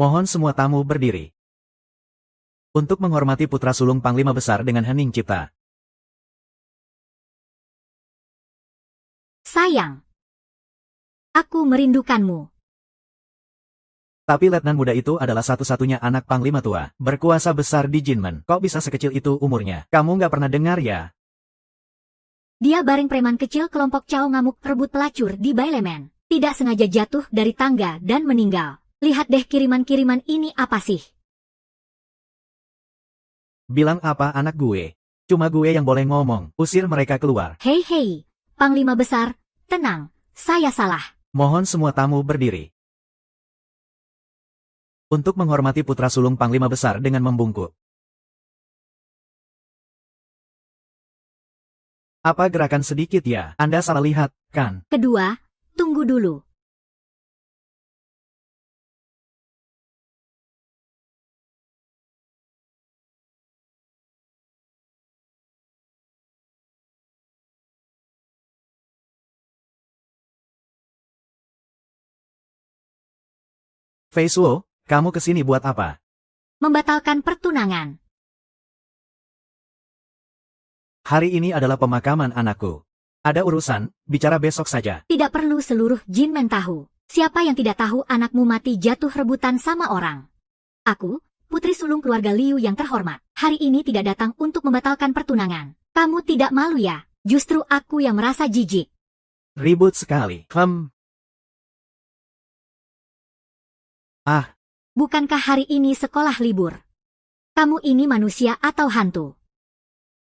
Mohon semua tamu berdiri. Untuk menghormati putra sulung Panglima Besar dengan hening cipta. Sayang. Aku merindukanmu. Tapi letnan muda itu adalah satu-satunya anak Panglima tua, berkuasa besar di Jinmen. Kok bisa sekecil itu umurnya? Kamu nggak pernah dengar ya? Dia bareng preman kecil kelompok Cao ngamuk rebut pelacur di Bailemen. Tidak sengaja jatuh dari tangga dan meninggal. Lihat deh kiriman-kiriman ini apa sih? Bilang apa anak gue? Cuma gue yang boleh ngomong, usir mereka keluar. Hei hei, Panglima Besar, tenang, saya salah. Mohon semua tamu berdiri. Untuk menghormati putra sulung Panglima Besar dengan membungkuk. Apa gerakan sedikit ya? Anda salah lihat, kan? Kedua, tunggu dulu. Fei Suo, kamu kesini buat apa? Membatalkan pertunangan. Hari ini adalah pemakaman anakku. Ada urusan, bicara besok saja. Tidak perlu seluruh Jinmen tahu. Siapa yang tidak tahu anakmu mati jatuh rebutan sama orang? Aku, putri sulung keluarga Liu yang terhormat, hari ini tidak datang untuk membatalkan pertunangan. Kamu tidak malu ya? Justru aku yang merasa jijik. Ribut sekali. Bukankah hari ini sekolah libur? Kamu ini manusia atau hantu?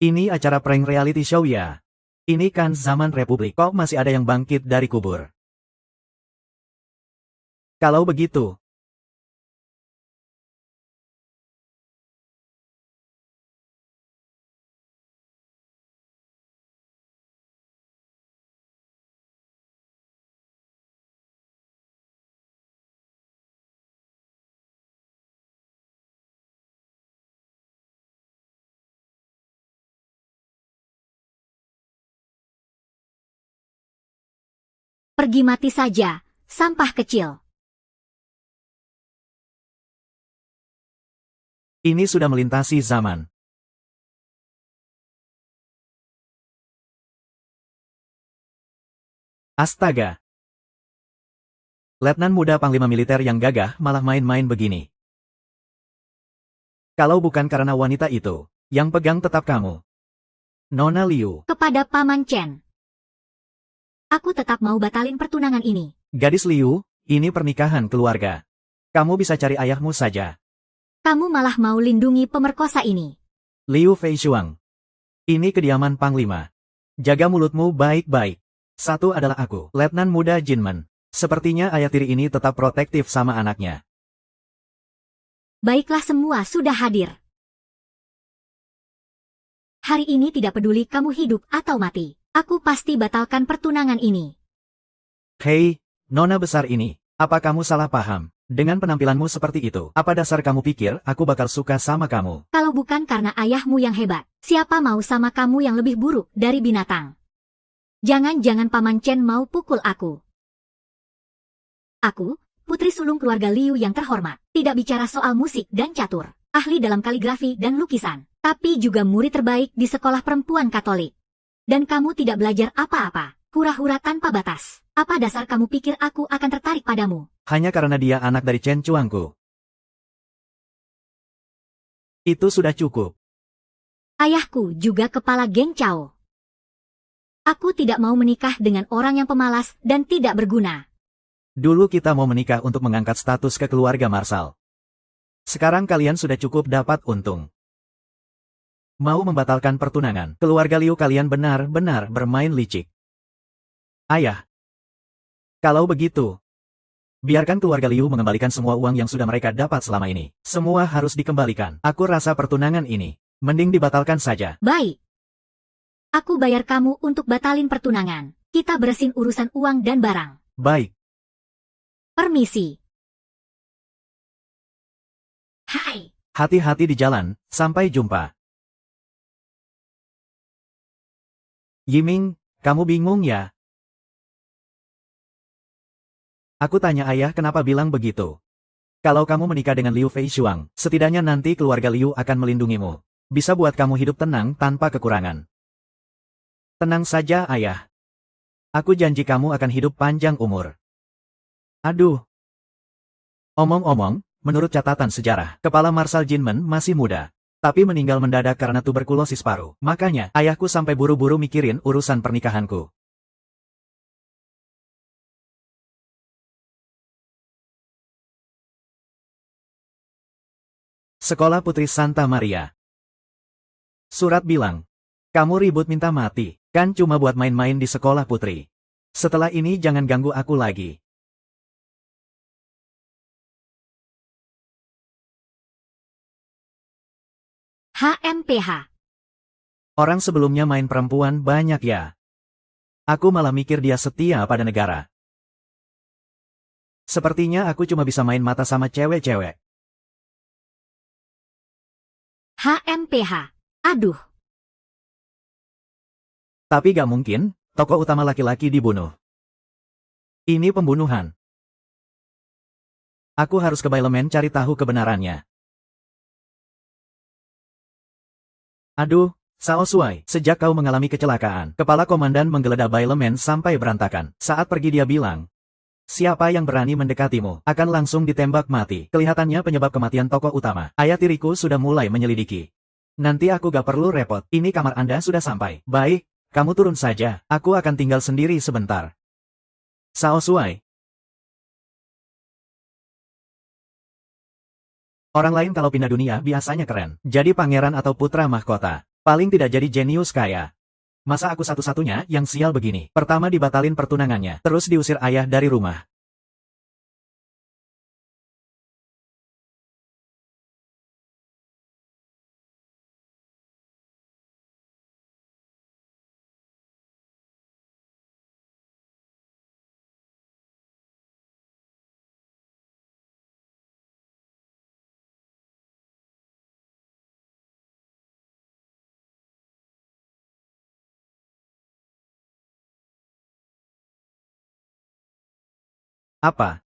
Ini acara prank reality show ya? Ini kan zaman Republik, kok masih ada yang bangkit dari kubur? Kalau begitu, Pergi mati saja, sampah kecil. ini sudah melintasi zaman. Astaga. Letnan muda Panglima Militer yang gagah malah main-main begini. Kalau bukan karena wanita itu, yang pegang tetap kamu. Nona Liu. Kepada Paman Chen. Aku tetap mau batalin pertunangan ini. Gadis Liu, ini pernikahan keluarga. Kamu bisa cari ayahmu saja. Kamu malah mau lindungi pemerkosa ini. Liu Feishuang. Ini kediaman Panglima. Jaga mulutmu baik-baik. Satu adalah aku, Letnan muda Jinmen. Sepertinya ayah tiri ini tetap protektif sama anaknya. Baiklah semua sudah hadir. Hari ini tidak peduli kamu hidup atau mati. Aku pasti batalkan pertunangan ini. Hei, nona besar ini, apa kamu salah paham? Dengan penampilanmu seperti itu, apa dasar kamu pikir aku bakal suka sama kamu? Kalau bukan karena ayahmu yang hebat, siapa mau sama kamu yang lebih buruk dari binatang? Jangan-jangan Paman Chen mau pukul aku. Aku, putri sulung keluarga Liu yang terhormat, tidak bicara soal musik dan catur, ahli dalam kaligrafi dan lukisan, tapi juga murid terbaik di sekolah perempuan Katolik. Dan kamu tidak belajar apa-apa, hura-hura tanpa batas. Apa dasar kamu pikir aku akan tertarik padamu? Hanya karena dia anak dari Chen Chuangku. Itu sudah cukup. Ayahku juga kepala geng Cao. Aku tidak mau menikah dengan orang yang pemalas dan tidak berguna. Dulu kita mau menikah untuk mengangkat status ke keluarga Marsal. Sekarang kalian sudah cukup dapat untung. Mau membatalkan pertunangan, keluarga Liu kalian benar-benar bermain licik. Ayah. Kalau begitu, biarkan keluarga Liu mengembalikan semua uang yang sudah mereka dapat selama ini. Semua harus dikembalikan. Aku rasa pertunangan ini, mending dibatalkan saja. Baik. Aku bayar kamu untuk batalin pertunangan. Kita beresin urusan uang dan barang. Baik. Permisi. Hai. Hati-hati di jalan, sampai jumpa. Yiming, kamu bingung ya? Aku tanya ayah kenapa bilang begitu. Kalau kamu menikah dengan Liu Feishuang, setidaknya nanti keluarga Liu akan melindungimu. Bisa buat kamu hidup tenang tanpa kekurangan. Tenang saja, ayah. Aku janji kamu akan hidup panjang umur. Aduh. Omong-omong, menurut catatan sejarah, kepala Marsal Jinmen masih muda. Tapi meninggal mendadak karena tuberkulosis paru. Makanya, ayahku sampai buru-buru mikirin urusan pernikahanku. Sekolah Putri Santa Maria. Surat bilang, kamu ribut minta mati, kan cuma buat main-main di sekolah putri. Setelah ini jangan ganggu aku lagi. HMPH. Orang sebelumnya main perempuan banyak ya. Aku malah mikir dia setia pada negara. Sepertinya aku cuma bisa main mata sama cewek-cewek. HMPH. Aduh. Tapi gak mungkin, tokoh utama laki-laki dibunuh. Ini pembunuhan. Aku harus ke Bailemen cari tahu kebenarannya. Aduh, Sao Suai, sejak kau mengalami kecelakaan, kepala komandan menggeledah Bailemen sampai berantakan. Saat pergi dia bilang, siapa yang berani mendekatimu, akan langsung ditembak mati. Kelihatannya penyebab kematian tokoh utama. Ayah tiriku sudah mulai menyelidiki. Nanti aku gak perlu repot, ini kamar Anda sudah sampai. Baik, kamu turun saja, aku akan tinggal sendiri sebentar. Sao Suai. Orang lain kalau pindah dunia biasanya keren. Jadi pangeran atau putra mahkota. Paling tidak jadi jenius kaya. Masa aku satu-satunya yang sial begini? Pertama dibatalin pertunangannya, terus diusir ayah dari rumah. Apa?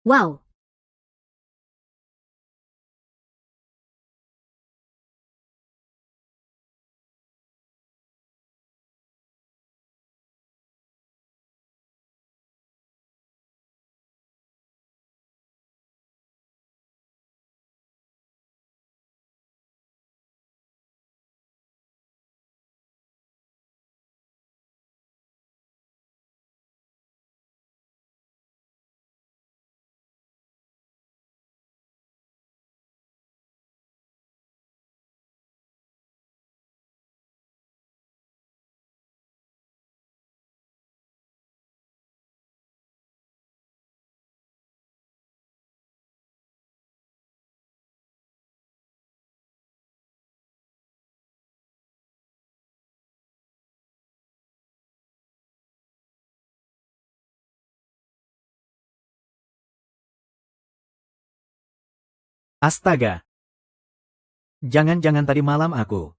Wow. Astaga. Jangan-jangan tadi malam aku.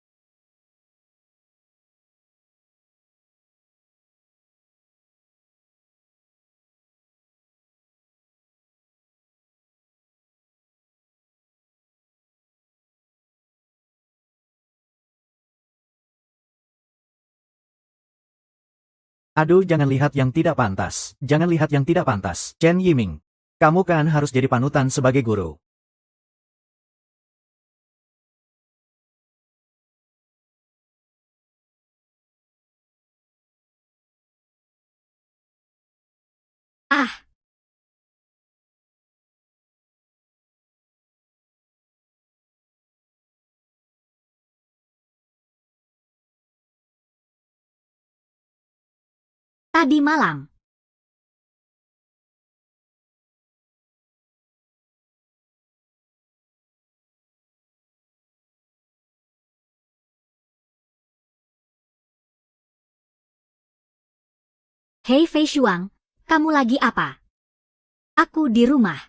Aduh, jangan lihat yang tidak pantas. Jangan lihat yang tidak pantas. Chen Yiming. Kamu kan harus jadi panutan sebagai guru. Ah. Tadi malam. Hei Fei Shuang, kamu lagi apa? Aku di rumah.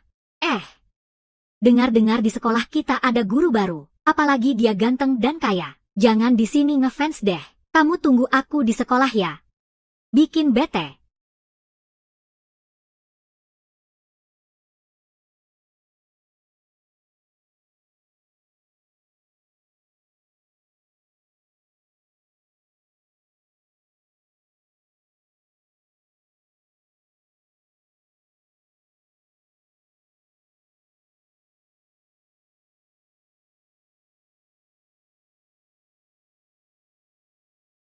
Dengar-dengar di sekolah kita ada guru baru. Apalagi dia ganteng dan kaya. Jangan di sini ngefans deh. Kamu tunggu aku di sekolah ya. Bikin bete.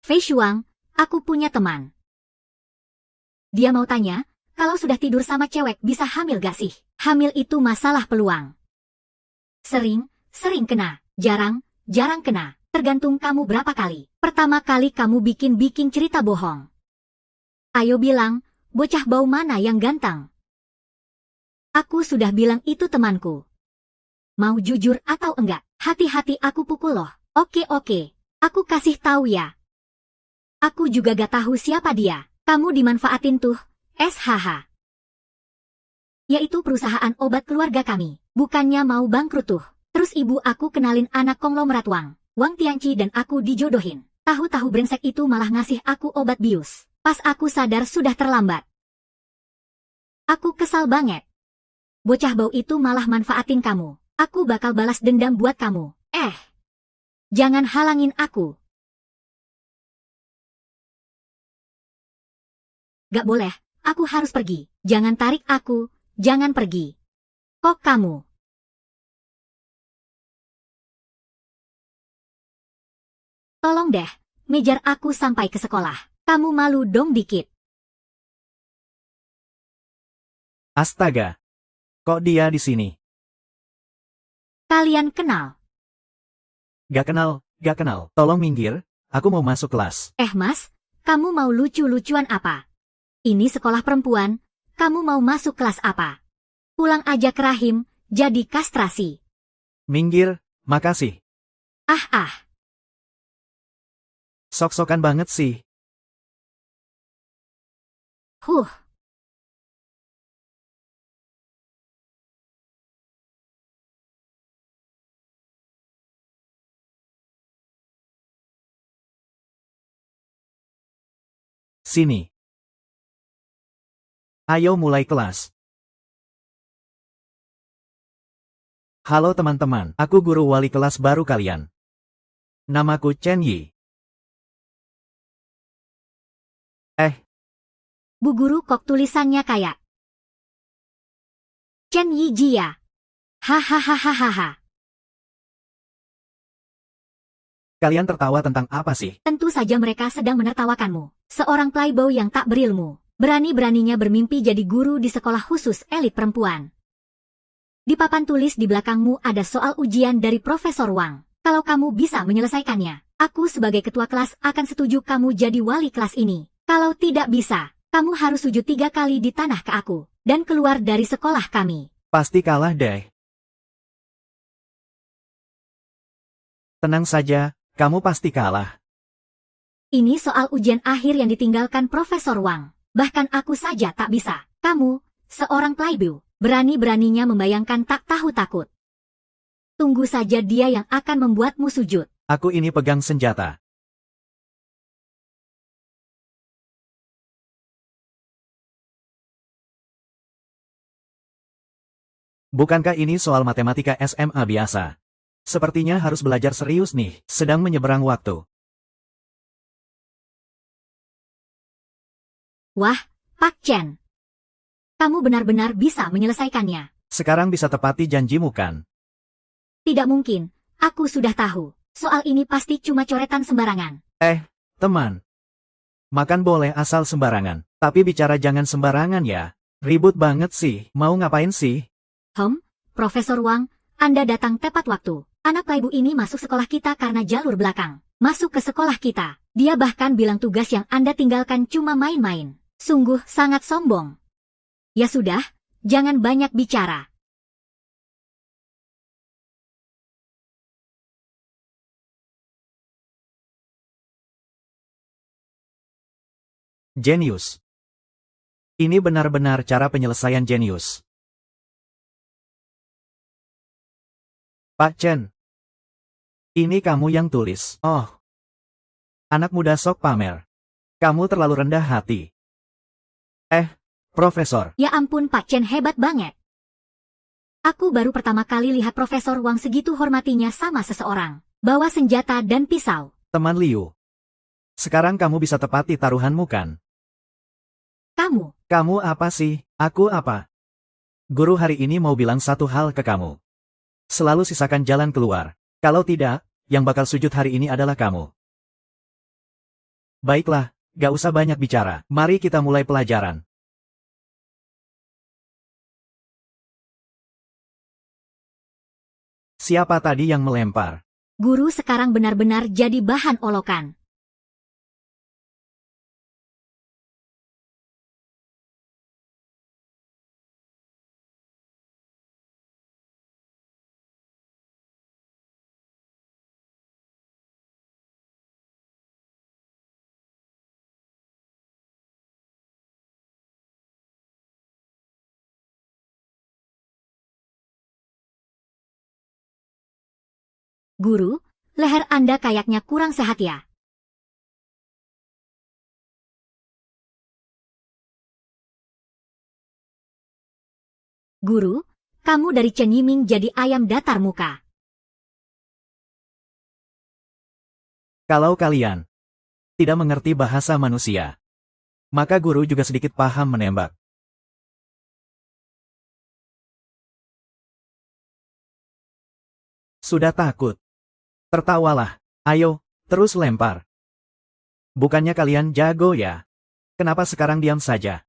Fei Shuang, aku punya teman. Dia mau tanya, kalau sudah tidur sama cewek bisa hamil gak sih? Hamil itu masalah peluang. Sering kena. Jarang kena. Tergantung kamu berapa kali. Pertama kali kamu bikin cerita bohong. Ayo bilang, bocah bau mana yang ganteng? Aku sudah bilang itu temanku. Mau jujur atau enggak? Hati-hati aku pukul loh. Oke. Aku kasih tahu ya. Aku juga gak tahu siapa dia. Kamu dimanfaatin tuh, SHH. Yaitu perusahaan obat keluarga kami. Bukannya mau bangkrut tuh. Terus ibu aku kenalin anak konglomerat Wang Tianqi dan aku dijodohin. Tahu-tahu brengsek itu malah ngasih aku obat bius. Pas aku sadar sudah terlambat. Aku kesal banget. Bocah bau itu malah manfaatin kamu. Aku bakal balas dendam buat kamu. Jangan halangin aku. Gak boleh, aku harus pergi. Jangan tarik aku, jangan pergi. Kok kamu? Tolong deh, ngejar aku sampai ke sekolah. Kamu malu dong dikit. Astaga. Kok dia di sini? Kalian kenal? Gak kenal. Tolong minggir, aku mau masuk kelas. Mas, kamu mau lucu-lucuan apa? Ini sekolah perempuan, kamu mau masuk kelas apa? Pulang aja ke rahim, jadi kastrasi. Minggir, makasih. Ah. Sok-sokan banget sih. Sini. Ayo mulai kelas. Halo teman-teman, aku guru wali kelas baru kalian. Namaku Chen Yi. Bu guru kok tulisannya kayak Chen Yi Ji ya? Hahaha. Kalian tertawa tentang apa sih? Tentu saja mereka sedang menertawakanmu. Seorang playboy yang tak berilmu. Berani-beraninya bermimpi jadi guru di sekolah khusus elit perempuan. Di papan tulis di belakangmu ada soal ujian dari Profesor Wang. Kalau kamu bisa menyelesaikannya, aku sebagai ketua kelas akan setuju kamu jadi wali kelas ini. Kalau tidak bisa, kamu harus sujud 3 kali di tanah ke aku, dan keluar dari sekolah kami. Pasti kalah deh. Tenang saja, kamu pasti kalah. Ini soal ujian akhir yang ditinggalkan Profesor Wang. Bahkan aku saja tak bisa. Kamu, seorang playboy, berani-beraninya membayangkan tak tahu takut. Tunggu saja dia yang akan membuatmu sujud. Aku ini pegang senjata. Bukankah ini soal matematika SMA biasa? Sepertinya harus belajar serius nih, sedang menyeberang waktu. Wah, Pak Chen. Kamu benar-benar bisa menyelesaikannya. Sekarang bisa tepati janjimu kan? Tidak mungkin, aku sudah tahu. Soal ini pasti cuma coretan sembarangan. Teman. Makan boleh asal sembarangan, tapi bicara jangan sembarangan ya. Ribut banget sih, mau ngapain sih? Profesor Wang, Anda datang tepat waktu. Anak playboy ini masuk sekolah kita karena jalur belakang. Masuk ke sekolah kita. Dia bahkan bilang tugas yang Anda tinggalkan cuma main-main. Sungguh sangat sombong. Ya sudah, jangan banyak bicara. Jenius. Ini benar-benar cara penyelesaian jenius. Pak Chen. Ini kamu yang tulis. Oh. Anak muda sok pamer. Kamu terlalu rendah hati. Profesor. Ya ampun, Pak Chen hebat banget. Aku baru pertama kali lihat Profesor Wang segitu hormatinya sama seseorang. Bawa senjata dan pisau. Teman Liu. Sekarang kamu bisa tepati taruhanmu kan? Kamu apa sih? Aku apa? Guru hari ini mau bilang satu hal ke kamu. Selalu sisakan jalan keluar. Kalau tidak, yang bakal sujud hari ini adalah kamu. Baiklah, gak usah banyak bicara. Mari kita mulai pelajaran. Siapa tadi yang melempar? Guru sekarang benar-benar jadi bahan olokan. Guru, leher Anda kayaknya kurang sehat ya. Guru, kamu dari Chen Yiming jadi ayam datar muka. Kalau kalian tidak mengerti bahasa manusia, maka guru juga sedikit paham menembak. Sudah takut? Tertawalah. Ayo, terus lempar. Bukannya kalian jago ya? Kenapa sekarang diam saja?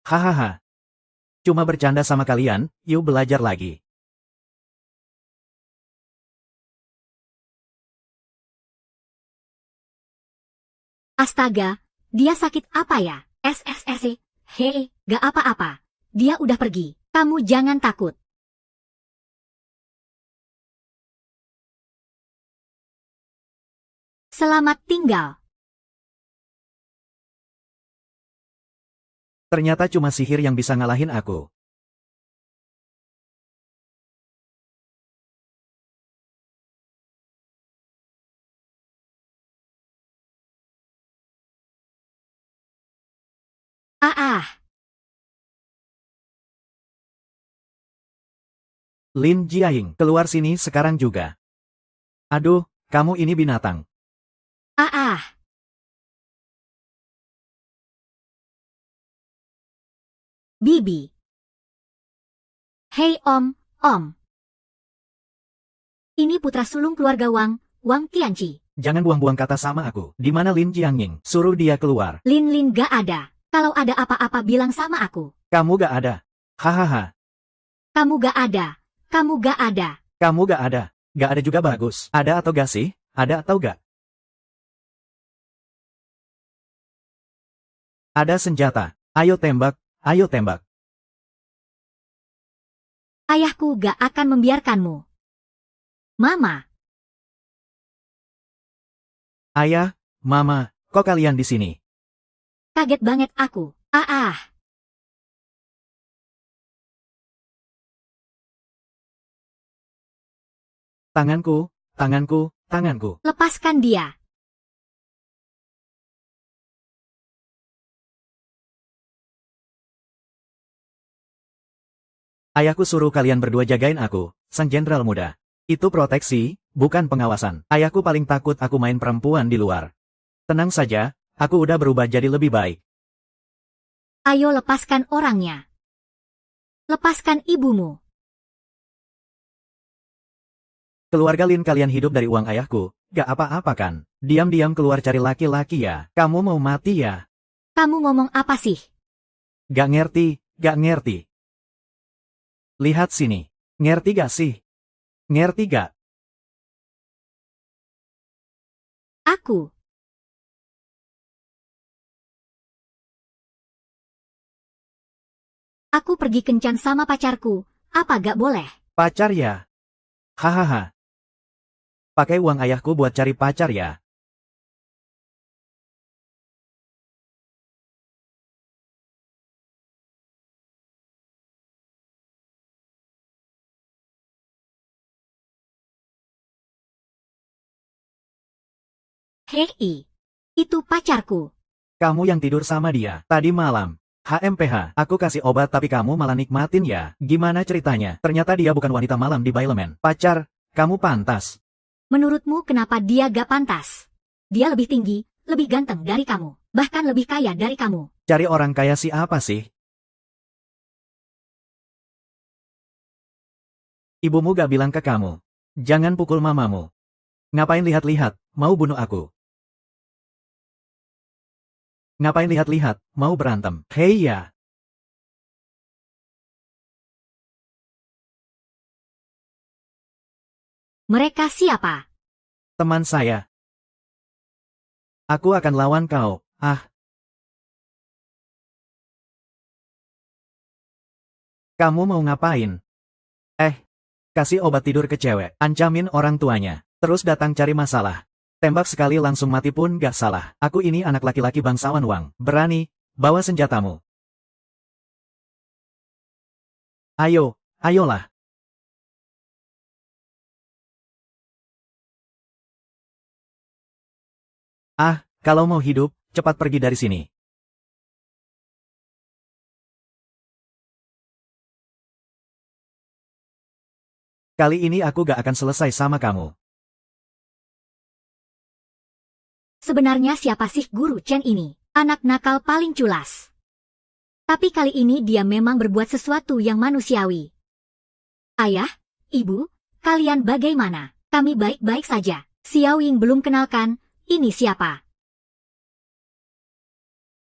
Hahaha. Cuma bercanda sama kalian, yuk belajar lagi. Astaga, dia sakit apa ya? SSSI. Hei, gak apa-apa. Dia udah pergi. Kamu jangan takut. Selamat tinggal. Ternyata cuma sihir yang bisa ngalahin aku. Ah. Lin Jiaying, keluar sini sekarang juga. Aduh, kamu ini binatang. Ah. Bibi. Hei Om. Ini putra sulung keluarga Wang, Wang Tianqi. Jangan buang-buang kata sama aku. Di mana Lin Jiaying? Suruh dia keluar. Lin gak ada. Kalau ada apa-apa bilang sama aku. Kamu gak ada. Hahaha. Kamu gak ada. Kamu gak ada. Kamu gak ada. Gak ada juga bagus. Ada atau gak sih? Ada atau gak? Ada senjata. Ayo tembak. Ayo tembak. Ayahku gak akan membiarkanmu. Mama. Ayah, Mama, kok kalian di sini? Kaget banget aku. Ah. Tanganku. Lepaskan dia. Ayahku suruh kalian berdua jagain aku, sang jenderal muda. Itu proteksi, bukan pengawasan. Ayahku paling takut aku main perempuan di luar. Tenang saja, aku udah berubah jadi lebih baik. Ayo lepaskan orangnya. Lepaskan ibumu. Keluarga Lin kalian hidup dari uang ayahku, gak apa-apa kan? Diam-diam keluar cari laki-laki ya. Kamu mau mati ya? Kamu ngomong apa sih? Gak ngerti. Lihat sini. Ngerti gak sih? Ngerti gak? Aku. Aku pergi kencan sama pacarku. Apa gak boleh? Pacar ya? Hahaha. Pakai uang ayahku buat cari pacar ya? Hei, itu pacarku. Kamu yang tidur sama dia tadi malam. HMPH, aku kasih obat tapi kamu malah nikmatin ya. Gimana ceritanya? Ternyata dia bukan wanita malam di Bailemen. Pacar, kamu pantas. Menurutmu kenapa dia gak pantas? Dia lebih tinggi, lebih ganteng dari kamu, bahkan lebih kaya dari kamu. Cari orang kaya siapa sih? Ibumu gak bilang ke kamu. Jangan pukul mamamu. Ngapain lihat-lihat, mau bunuh aku? Ngapain lihat-lihat, mau berantem? Hei ya. Mereka siapa? Teman saya. Aku akan lawan kau. Kamu mau ngapain? Kasih obat tidur ke cewek, ancamin orang tuanya, terus datang cari masalah. Tembak sekali langsung mati pun gak salah. Aku ini anak laki-laki bangsawan Wang. Berani, bawa senjatamu. Ayo, ayolah. Kalau mau hidup, cepat pergi dari sini. Kali ini aku gak akan selesai sama kamu. Sebenarnya siapa sih guru Chen ini? Anak nakal paling culas. Tapi kali ini dia memang berbuat sesuatu yang manusiawi. Ayah, ibu, kalian bagaimana? Kami baik-baik saja. Xiao Ying belum kenalkan, ini siapa?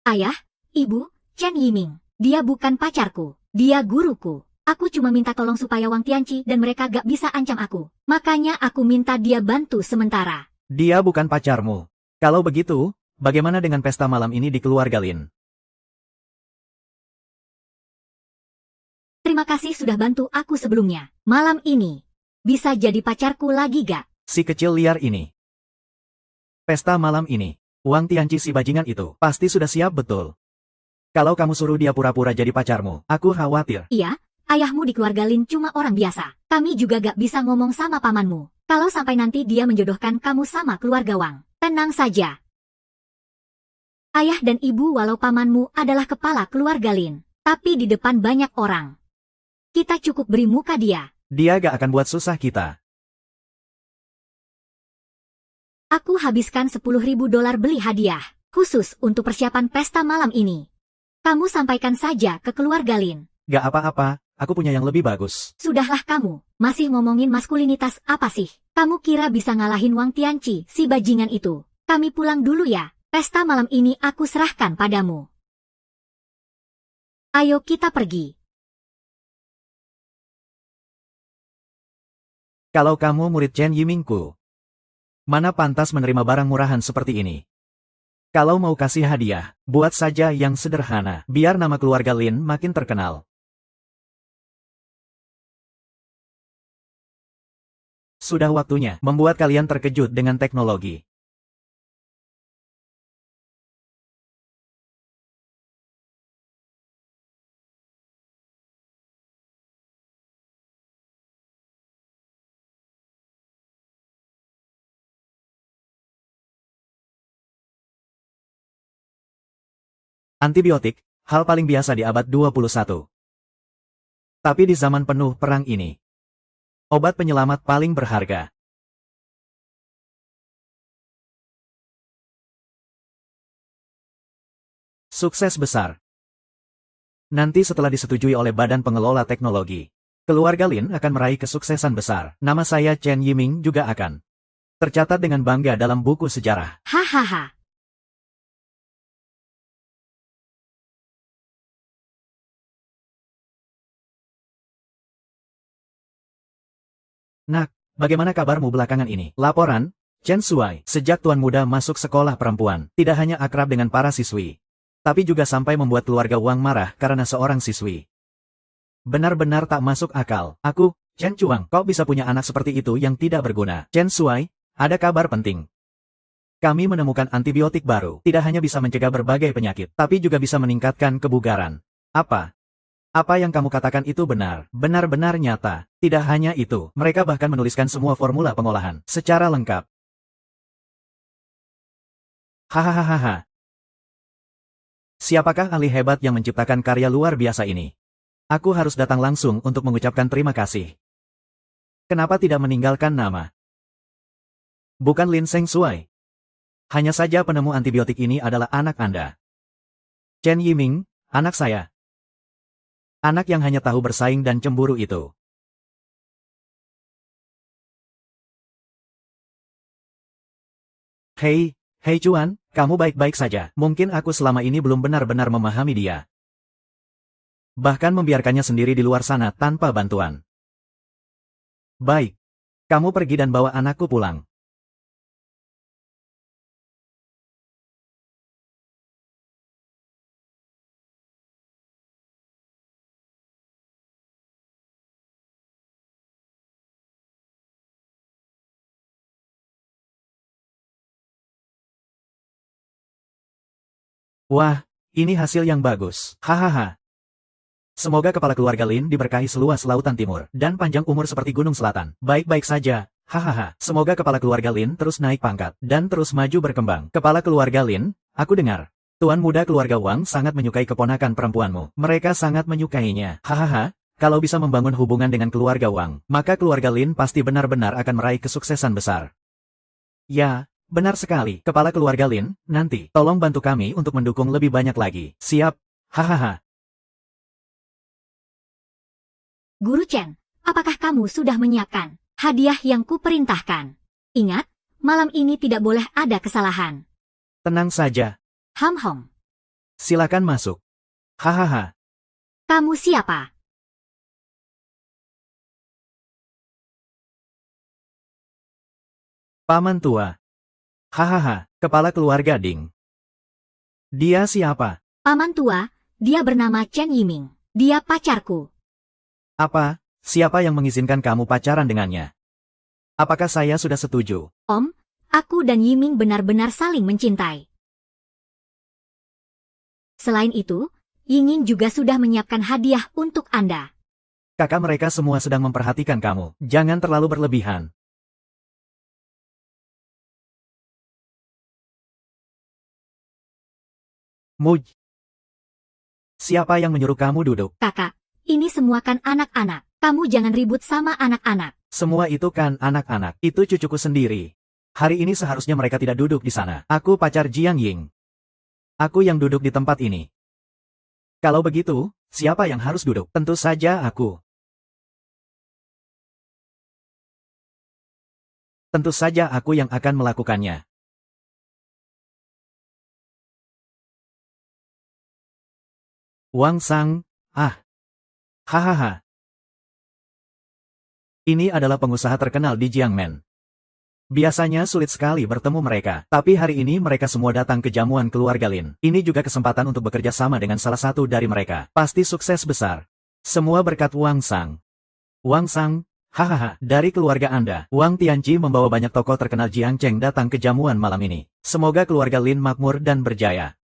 Ayah, ibu, Chen Yiming. Dia bukan pacarku, dia guruku. Aku cuma minta tolong supaya Wang Tianqi dan mereka gak bisa ancam aku. Makanya aku minta dia bantu sementara. Dia bukan pacarmu. Kalau begitu, bagaimana dengan pesta malam ini di keluarga Lin? Terima kasih sudah bantu aku sebelumnya. Malam ini, bisa jadi pacarku lagi gak? Si kecil liar ini. Pesta malam ini, Wang Tianqi si bajingan itu, pasti sudah siap betul. Kalau kamu suruh dia pura-pura jadi pacarmu, aku khawatir. Iya, ayahmu di keluarga Lin cuma orang biasa. Kami juga gak bisa ngomong sama pamanmu. Kalau sampai nanti dia menjodohkan kamu sama keluarga Wang, tenang saja. Ayah dan ibu walau pamanmu adalah kepala keluarga Lin, tapi di depan banyak orang. Kita cukup beri muka dia. Dia gak akan buat susah kita. Aku habiskan $10.000 beli hadiah, khusus untuk persiapan pesta malam ini. Kamu sampaikan saja ke keluarga Lin. Gak apa-apa, aku punya yang lebih bagus. Sudahlah kamu, masih ngomongin maskulinitas apa sih? Kamu kira bisa ngalahin Wang Tianqi, si bajingan itu? Kami pulang dulu ya, pesta malam ini aku serahkan padamu. Ayo kita pergi. Kalau kamu murid Chen Yimingku, mana pantas menerima barang murahan seperti ini? Kalau mau kasih hadiah, buat saja yang sederhana, biar nama keluarga Lin makin terkenal. Sudah waktunya membuat kalian terkejut dengan teknologi. Antibiotik, hal paling biasa di abad 21. Tapi di zaman penuh perang ini, obat penyelamat paling berharga. Sukses besar. Nanti setelah disetujui oleh Badan Pengelola Teknologi, keluarga Lin akan meraih kesuksesan besar. Nama saya Chen Yiming juga akan tercatat dengan bangga dalam buku sejarah. Hahaha. Nak, bagaimana kabarmu belakangan ini? Laporan, Chen Shuai, sejak tuan muda masuk sekolah perempuan, tidak hanya akrab dengan para siswi, tapi juga sampai membuat keluarga Wang marah karena seorang siswi. Benar-benar tak masuk akal. Aku, Chen Chuang, kok bisa punya anak seperti itu yang tidak berguna? Chen Shuai, ada kabar penting. Kami menemukan antibiotik baru, tidak hanya bisa mencegah berbagai penyakit, tapi juga bisa meningkatkan kebugaran. Apa? Apa yang kamu katakan itu benar, benar-benar nyata. Tidak hanya itu, mereka bahkan menuliskan semua formula pengolahan secara lengkap. Hahaha. Siapakah ahli hebat yang menciptakan karya luar biasa ini? Aku harus datang langsung untuk mengucapkan terima kasih. Kenapa tidak meninggalkan nama? Bukan Lin Seng Shuai. Hanya saja penemu antibiotik ini adalah anak Anda. Chen Yiming, anak saya. Anak yang hanya tahu bersaing dan cemburu itu. Hei, hei Cuan, kamu baik-baik saja. Mungkin aku selama ini belum benar-benar memahami dia. Bahkan membiarkannya sendiri di luar sana tanpa bantuan. Baik. Kamu pergi dan bawa anakku pulang. Wah, ini hasil yang bagus. Hahaha. Semoga kepala keluarga Lin diberkahi seluas lautan timur, dan panjang umur seperti gunung selatan. Baik-baik saja. Hahaha. Semoga kepala keluarga Lin terus naik pangkat, dan terus maju berkembang. Kepala keluarga Lin, aku dengar. Tuan muda keluarga Wang sangat menyukai keponakan perempuanmu. Mereka sangat menyukainya. Hahaha. Kalau bisa membangun hubungan dengan keluarga Wang, maka keluarga Lin pasti benar-benar akan meraih kesuksesan besar. Ya, benar sekali. Kepala keluarga Lin, nanti, tolong bantu kami untuk mendukung lebih banyak lagi. Siap. Hahaha. Guru Chen, apakah kamu sudah menyiapkan hadiah yang kuperintahkan? Ingat, malam ini tidak boleh ada kesalahan. Tenang saja. Ham. Silakan masuk. Hahaha. Kamu siapa? Paman tua. Hahaha, kepala keluarga Ding. Dia siapa? Paman tua, dia bernama Chen Yiming. Dia pacarku. Apa? Siapa yang mengizinkan kamu pacaran dengannya? Apakah saya sudah setuju? Om, aku dan Yiming benar-benar saling mencintai. Selain itu, Yingin juga sudah menyiapkan hadiah untuk Anda. Kakak mereka semua sedang memperhatikan kamu. Jangan terlalu berlebihan. Muj. Siapa yang menyuruh kamu duduk? Kakak, ini semua kan anak-anak. Kamu jangan ribut sama anak-anak. Semua itu kan anak-anak. Itu cucuku sendiri. Hari ini seharusnya mereka tidak duduk di sana. Aku pacar Jiang Ying. Aku yang duduk di tempat ini. Kalau begitu, siapa yang harus duduk? Tentu saja aku. Tentu saja aku yang akan melakukannya. Wang Sang, hahaha. Ini adalah pengusaha terkenal di Jiangmen. Biasanya sulit sekali bertemu mereka, tapi hari ini mereka semua datang ke jamuan keluarga Lin. Ini juga kesempatan untuk bekerja sama dengan salah satu dari mereka. Pasti sukses besar. Semua berkat Wang Sang. Wang Sang, hahaha, dari keluarga Anda, Wang Tianqi membawa banyak tokoh terkenal Jiangcheng datang ke jamuan malam ini. Semoga keluarga Lin makmur dan berjaya.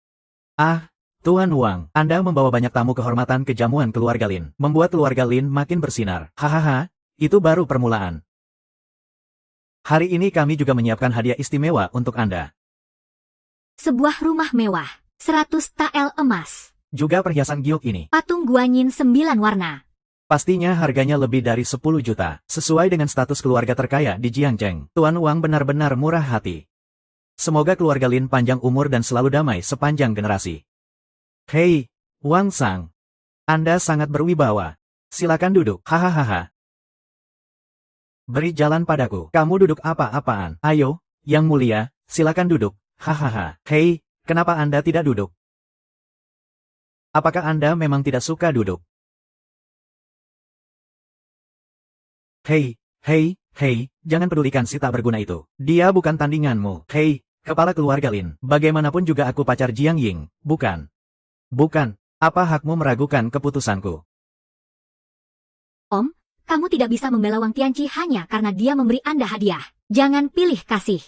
Tuan Wang, Anda membawa banyak tamu kehormatan ke jamuan keluarga Lin, membuat keluarga Lin makin bersinar. Hahaha, itu baru permulaan. Hari ini kami juga menyiapkan hadiah istimewa untuk Anda. Sebuah rumah mewah, 100 tael emas. Juga perhiasan giok ini. Patung guanyin 9 warna. Pastinya harganya lebih dari 10 juta, sesuai dengan status keluarga terkaya di Jiangcheng. Tuan Wang benar-benar murah hati. Semoga keluarga Lin panjang umur dan selalu damai sepanjang generasi. Hei, Wang Sang. Anda sangat berwibawa. Silakan duduk. Hahaha. Beri jalan padaku. Kamu duduk apa-apaan? Ayo, Yang Mulia, silakan duduk. Hahaha. Hei, kenapa Anda tidak duduk? Apakah Anda memang tidak suka duduk? Hei, jangan pedulikan si tak berguna itu. Dia bukan tandinganmu. Hei, kepala keluarga Lin. Bagaimanapun juga aku pacar Jiang Ying, bukan? Bukan. Apa hakmu meragukan keputusanku? Om, kamu tidak bisa membela Wang Tianqi hanya karena dia memberi Anda hadiah. Jangan pilih kasih.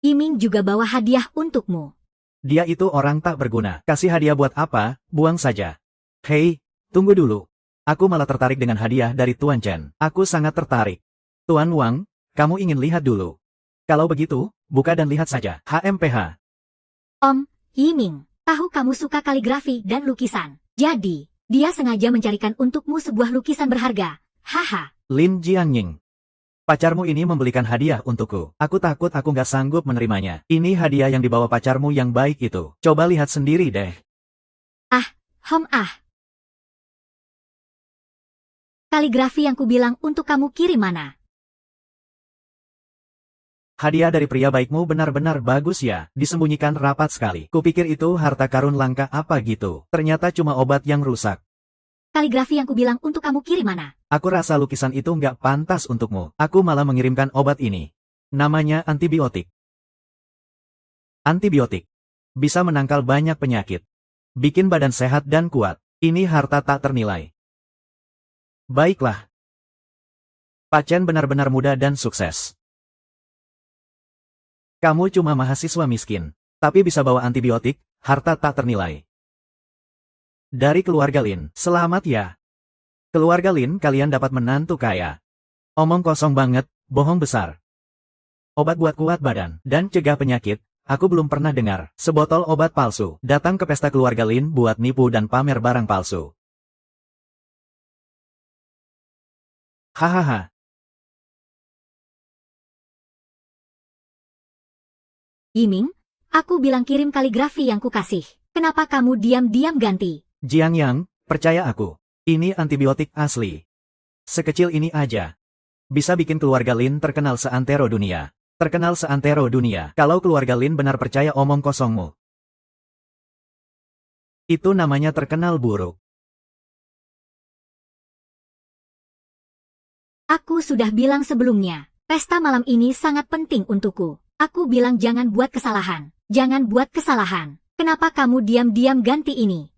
Yiming juga bawa hadiah untukmu. Dia itu orang tak berguna. Kasih hadiah buat apa? Buang saja. Hei, tunggu dulu. Aku malah tertarik dengan hadiah dari Tuan Chen. Aku sangat tertarik. Tuan Wang, kamu ingin lihat dulu. Kalau begitu, buka dan lihat saja. HMPH. Om, Yiming, tahu kamu suka kaligrafi dan lukisan. Jadi, dia sengaja mencarikan untukmu sebuah lukisan berharga. Haha. Lin Jianying. Pacarmu ini membelikan hadiah untukku. Aku takut aku nggak sanggup menerimanya. Ini hadiah yang dibawa pacarmu yang baik itu. Coba lihat sendiri deh. Kaligrafi yang kubilang untuk kamu kirim mana? Hadiah dari pria baikmu benar-benar bagus ya. Disembunyikan rapat sekali. Kupikir itu harta karun langka apa gitu. Ternyata cuma obat yang rusak. Kaligrafi yang kubilang untuk kamu kirim mana? Aku rasa lukisan itu nggak pantas untukmu. Aku malah mengirimkan obat ini. Namanya antibiotik. Antibiotik. Bisa menangkal banyak penyakit. Bikin badan sehat dan kuat. Ini harta tak ternilai. Baiklah. Pasien benar-benar muda dan sukses. Kamu cuma mahasiswa miskin. Tapi bisa bawa antibiotik, harta tak ternilai. Dari keluarga Lin, selamat ya. Keluarga Lin, kalian dapat menantu kaya. Omong kosong banget, bohong besar. Obat buat kuat badan dan cegah penyakit, aku belum pernah dengar. Sebotol obat palsu, datang ke pesta keluarga Lin buat nipu dan pamer barang palsu. Hahaha. Yiming, aku bilang kirim kaligrafi yang kukasih. Kenapa kamu diam-diam ganti? Jiang Yang, percaya aku. Ini antibiotik asli. Sekecil ini aja. Bisa bikin keluarga Lin terkenal seantero dunia. Terkenal seantero dunia. Kalau keluarga Lin benar percaya omong kosongmu. Itu namanya terkenal buruk. Aku sudah bilang sebelumnya, pesta malam ini sangat penting untukku. Aku bilang jangan buat kesalahan. Jangan buat kesalahan. Kenapa kamu diam-diam ganti ini?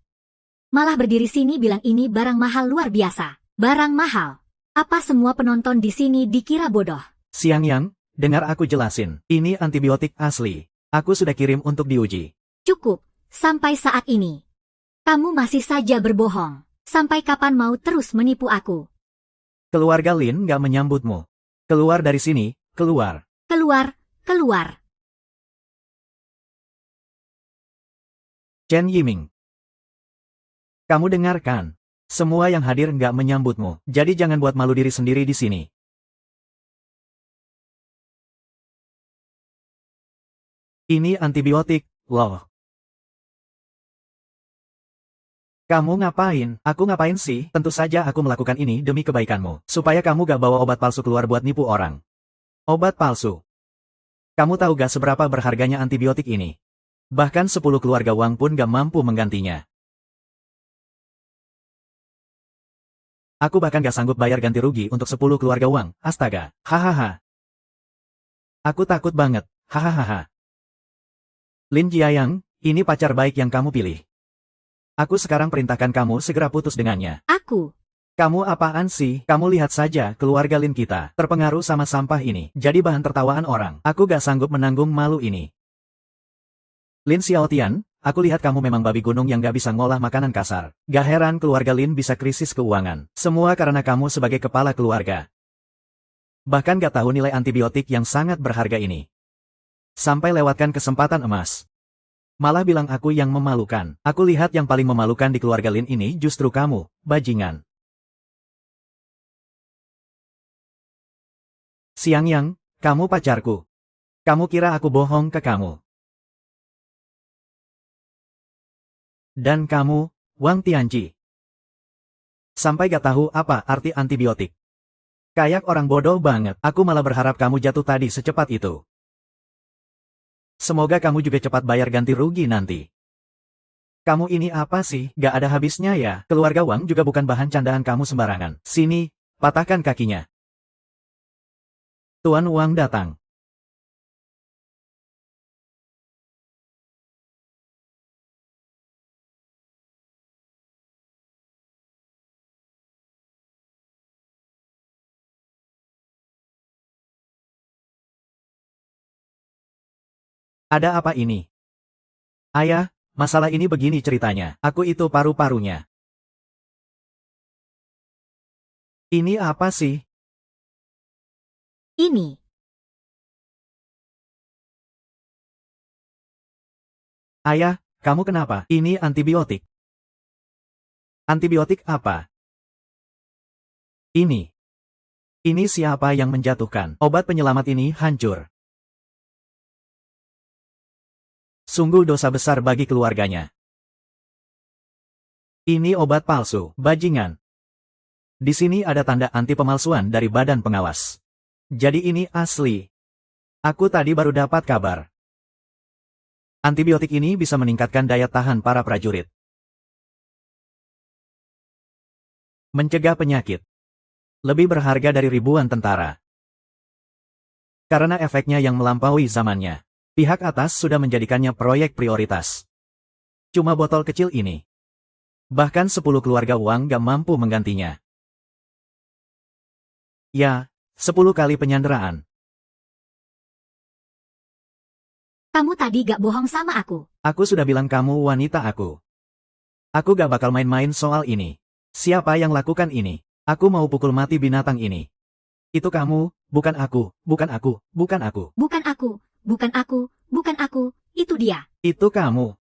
Malah berdiri sini bilang ini barang mahal luar biasa. Barang mahal. Apa semua penonton di sini dikira bodoh? Siang Yang, dengar aku jelasin. Ini antibiotik asli. Aku sudah kirim untuk diuji. Cukup, sampai saat ini. Kamu masih saja berbohong. Sampai kapan mau terus menipu aku? Keluarga Lin nggak menyambutmu. Keluar dari sini, keluar. Keluar, keluar. Chen Yiming. Kamu dengarkan. Semua yang hadir nggak menyambutmu. Jadi jangan buat malu diri sendiri di sini. Ini antibiotik, loh. Kamu ngapain? Aku ngapain sih? Tentu saja aku melakukan ini demi kebaikanmu. Supaya kamu gak bawa obat palsu keluar buat nipu orang. Obat palsu. Kamu tahu gak seberapa berharganya antibiotik ini? Bahkan 10 keluarga Wang pun gak mampu menggantinya. Aku bahkan gak sanggup bayar ganti rugi untuk 10 keluarga Wang. Astaga. Hahaha. Aku takut banget. Hahaha. Lin Jiayang, ini pacar baik yang kamu pilih. Aku sekarang perintahkan kamu segera putus dengannya. Aku. Kamu apaan sih? Kamu lihat saja keluarga Lin kita. Terpengaruh sama sampah ini. Jadi bahan tertawaan orang. Aku gak sanggup menanggung malu ini. Lin Xiaotian, aku lihat kamu memang babi gunung yang gak bisa ngolah makanan kasar. Gak heran keluarga Lin bisa krisis keuangan. Semua karena kamu sebagai kepala keluarga. Bahkan gak tahu nilai antibiotik yang sangat berharga ini. Sampai lewatkan kesempatan emas. Malah bilang aku yang memalukan. Aku lihat yang paling memalukan di keluarga Lin ini justru kamu, bajingan. Siang Yang, kamu pacarku. Kamu kira aku bohong ke kamu? Dan kamu, Wang Tianji. Sampai gak tahu apa arti antibiotik. Kayak orang bodoh banget. Aku malah berharap kamu jatuh tadi secepat itu. Semoga kamu juga cepat bayar ganti rugi nanti. Kamu ini apa sih? Gak ada habisnya ya? Keluarga Wang juga bukan bahan candaan kamu sembarangan. Sini, patahkan kakinya. Tuan Wang datang. Ada apa ini? Ayah, masalah ini begini ceritanya. Aku itu paru-parunya. Ini apa sih? Ini. Ayah, kamu kenapa? Ini antibiotik. Antibiotik apa? Ini. Ini siapa yang menjatuhkan? Obat penyelamat ini hancur. Sungguh dosa besar bagi keluarganya. Ini obat palsu, bajingan. Di sini ada tanda anti pemalsuan dari badan pengawas. Jadi ini asli. Aku tadi baru dapat kabar. Antibiotik ini bisa meningkatkan daya tahan para prajurit. Mencegah penyakit. Lebih berharga dari ribuan tentara. Karena efeknya yang melampaui zamannya. Pihak atas sudah menjadikannya proyek prioritas. Cuma botol kecil ini. Bahkan 10 keluarga Wang gak mampu menggantinya. Ya, 10 kali penyanderaan. Kamu tadi gak bohong sama aku. Aku sudah bilang kamu wanita aku. Aku gak bakal main-main soal ini. Siapa yang lakukan ini? Aku mau pukul mati binatang ini. Itu kamu, bukan aku, bukan aku, bukan aku. Bukan aku, bukan aku, bukan aku, itu dia. Itu kamu.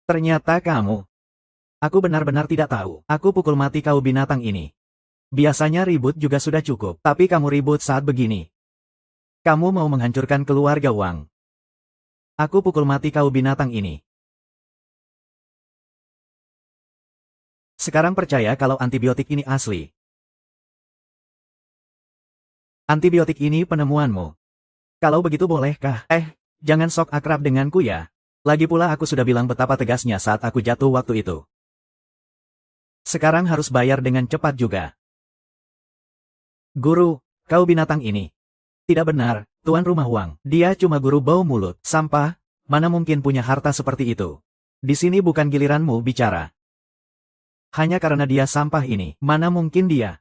Ternyata kamu. Aku benar-benar tidak tahu. Aku pukul mati kau binatang ini. Biasanya ribut juga sudah cukup, tapi kamu ribut saat begini. Kamu mau menghancurkan keluarga Wang. Aku pukul mati kau binatang ini. Sekarang percaya kalau antibiotik ini asli. Antibiotik ini penemuanmu. Kalau begitu bolehkah? Jangan sok akrab denganku ya. Lagi pula aku sudah bilang betapa tegasnya saat aku jatuh waktu itu. Sekarang harus bayar dengan cepat juga. Guru, kau binatang ini. Tidak benar, Tuan Rumah Wang. Dia cuma guru bau mulut, sampah, mana mungkin punya harta seperti itu. Di sini bukan giliranmu bicara. Hanya karena dia sampah ini, mana mungkin dia.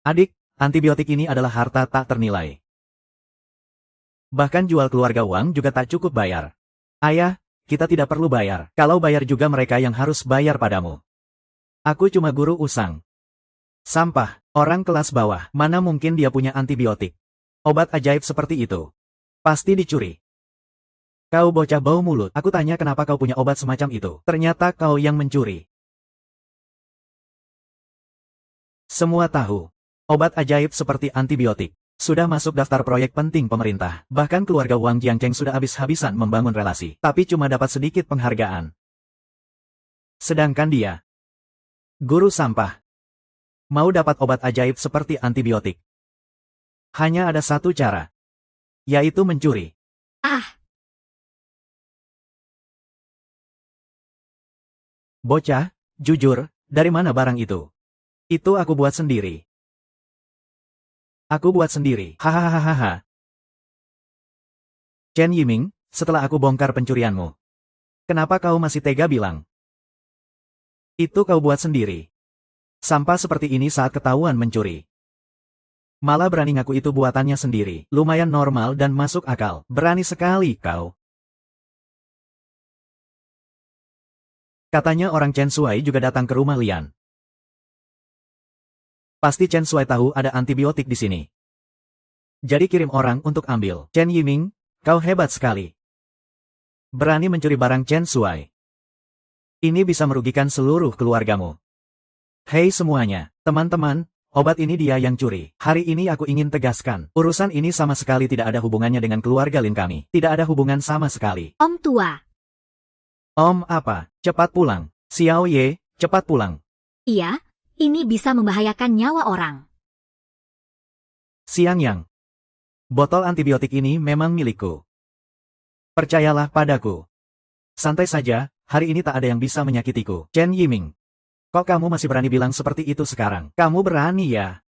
Adik, antibiotik ini adalah harta tak ternilai. Bahkan jual keluarga Wang juga tak cukup bayar. Ayah, kita tidak perlu bayar. Kalau bayar juga mereka yang harus bayar padamu. Aku cuma guru usang. Sampah, orang kelas bawah, mana mungkin dia punya antibiotik. Obat ajaib seperti itu. Pasti dicuri. Kau bocah bau mulut, aku tanya kenapa kau punya obat semacam itu. Ternyata kau yang mencuri. Semua tahu. Obat ajaib seperti antibiotik. Sudah masuk daftar proyek penting pemerintah. Bahkan keluarga Wang Jiangcheng sudah habis-habisan membangun relasi. Tapi cuma dapat sedikit penghargaan. Sedangkan dia. Guru sampah. Mau dapat obat ajaib seperti antibiotik. Hanya ada satu cara. Yaitu mencuri. Bocah, jujur, dari mana barang itu? Itu aku buat sendiri. Aku buat sendiri. Hahaha. Chen Yiming, setelah aku bongkar pencurianmu. Kenapa kau masih tega bilang? Itu kau buat sendiri. Sampah seperti ini saat ketahuan mencuri. Malah berani ngaku itu buatannya sendiri. Lumayan normal dan masuk akal. Berani sekali kau. Katanya orang Chen Shuai juga datang ke rumah Lian. Pasti Chen Shuai tahu ada antibiotik di sini. Jadi kirim orang untuk ambil. Chen Yiming, kau hebat sekali. Berani mencuri barang Chen Shuai. Ini bisa merugikan seluruh keluargamu. Hei semuanya, teman-teman, obat ini dia yang curi. Hari ini aku ingin tegaskan, urusan ini sama sekali tidak ada hubungannya dengan keluarga Lin kami. Tidak ada hubungan sama sekali. Om tua. Om apa? Cepat pulang. Xiao Ye, cepat pulang. Iya, ini bisa membahayakan nyawa orang. Siang Yang. Botol antibiotik ini memang milikku. Percayalah padaku. Santai saja, hari ini tak ada yang bisa menyakitiku. Chen Yiming. Kok kamu masih berani bilang seperti itu sekarang? Kamu berani ya?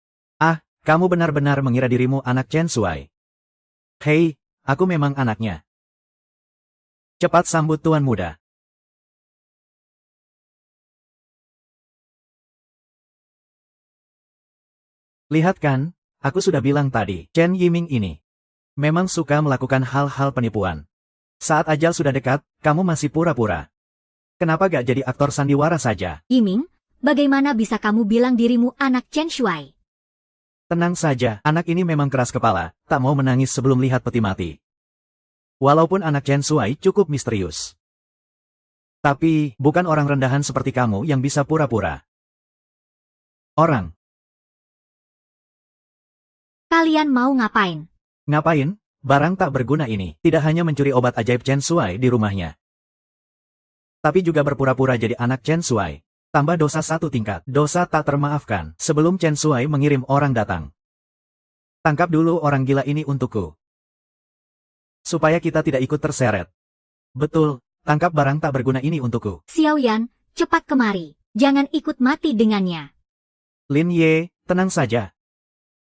Kamu benar-benar mengira dirimu anak Chen Shuai. Hei, aku memang anaknya. Cepat sambut tuan muda. Lihat kan, aku sudah bilang tadi, Chen Yiming ini memang suka melakukan hal-hal penipuan. Saat ajal sudah dekat, kamu masih pura-pura. Kenapa gak jadi aktor sandiwara saja? Yiming, bagaimana bisa kamu bilang dirimu anak Chen Shuai? Tenang saja, anak ini memang keras kepala, tak mau menangis sebelum lihat peti mati. Walaupun anak Chen Shuai cukup misterius. Tapi, bukan orang rendahan seperti kamu yang bisa pura-pura. Orang. Kalian mau ngapain? Ngapain? Barang tak berguna ini tidak hanya mencuri obat ajaib Chen Shuai di rumahnya. Tapi juga berpura-pura jadi anak Chen Shuai. Tambah dosa 1 tingkat, dosa tak termaafkan sebelum Chen Shuai mengirim orang datang. Tangkap dulu orang gila ini untukku. Supaya kita tidak ikut terseret. Betul, tangkap barang tak berguna ini untukku. Xiao Yan, cepat kemari. Jangan ikut mati dengannya. Lin Ye, tenang saja.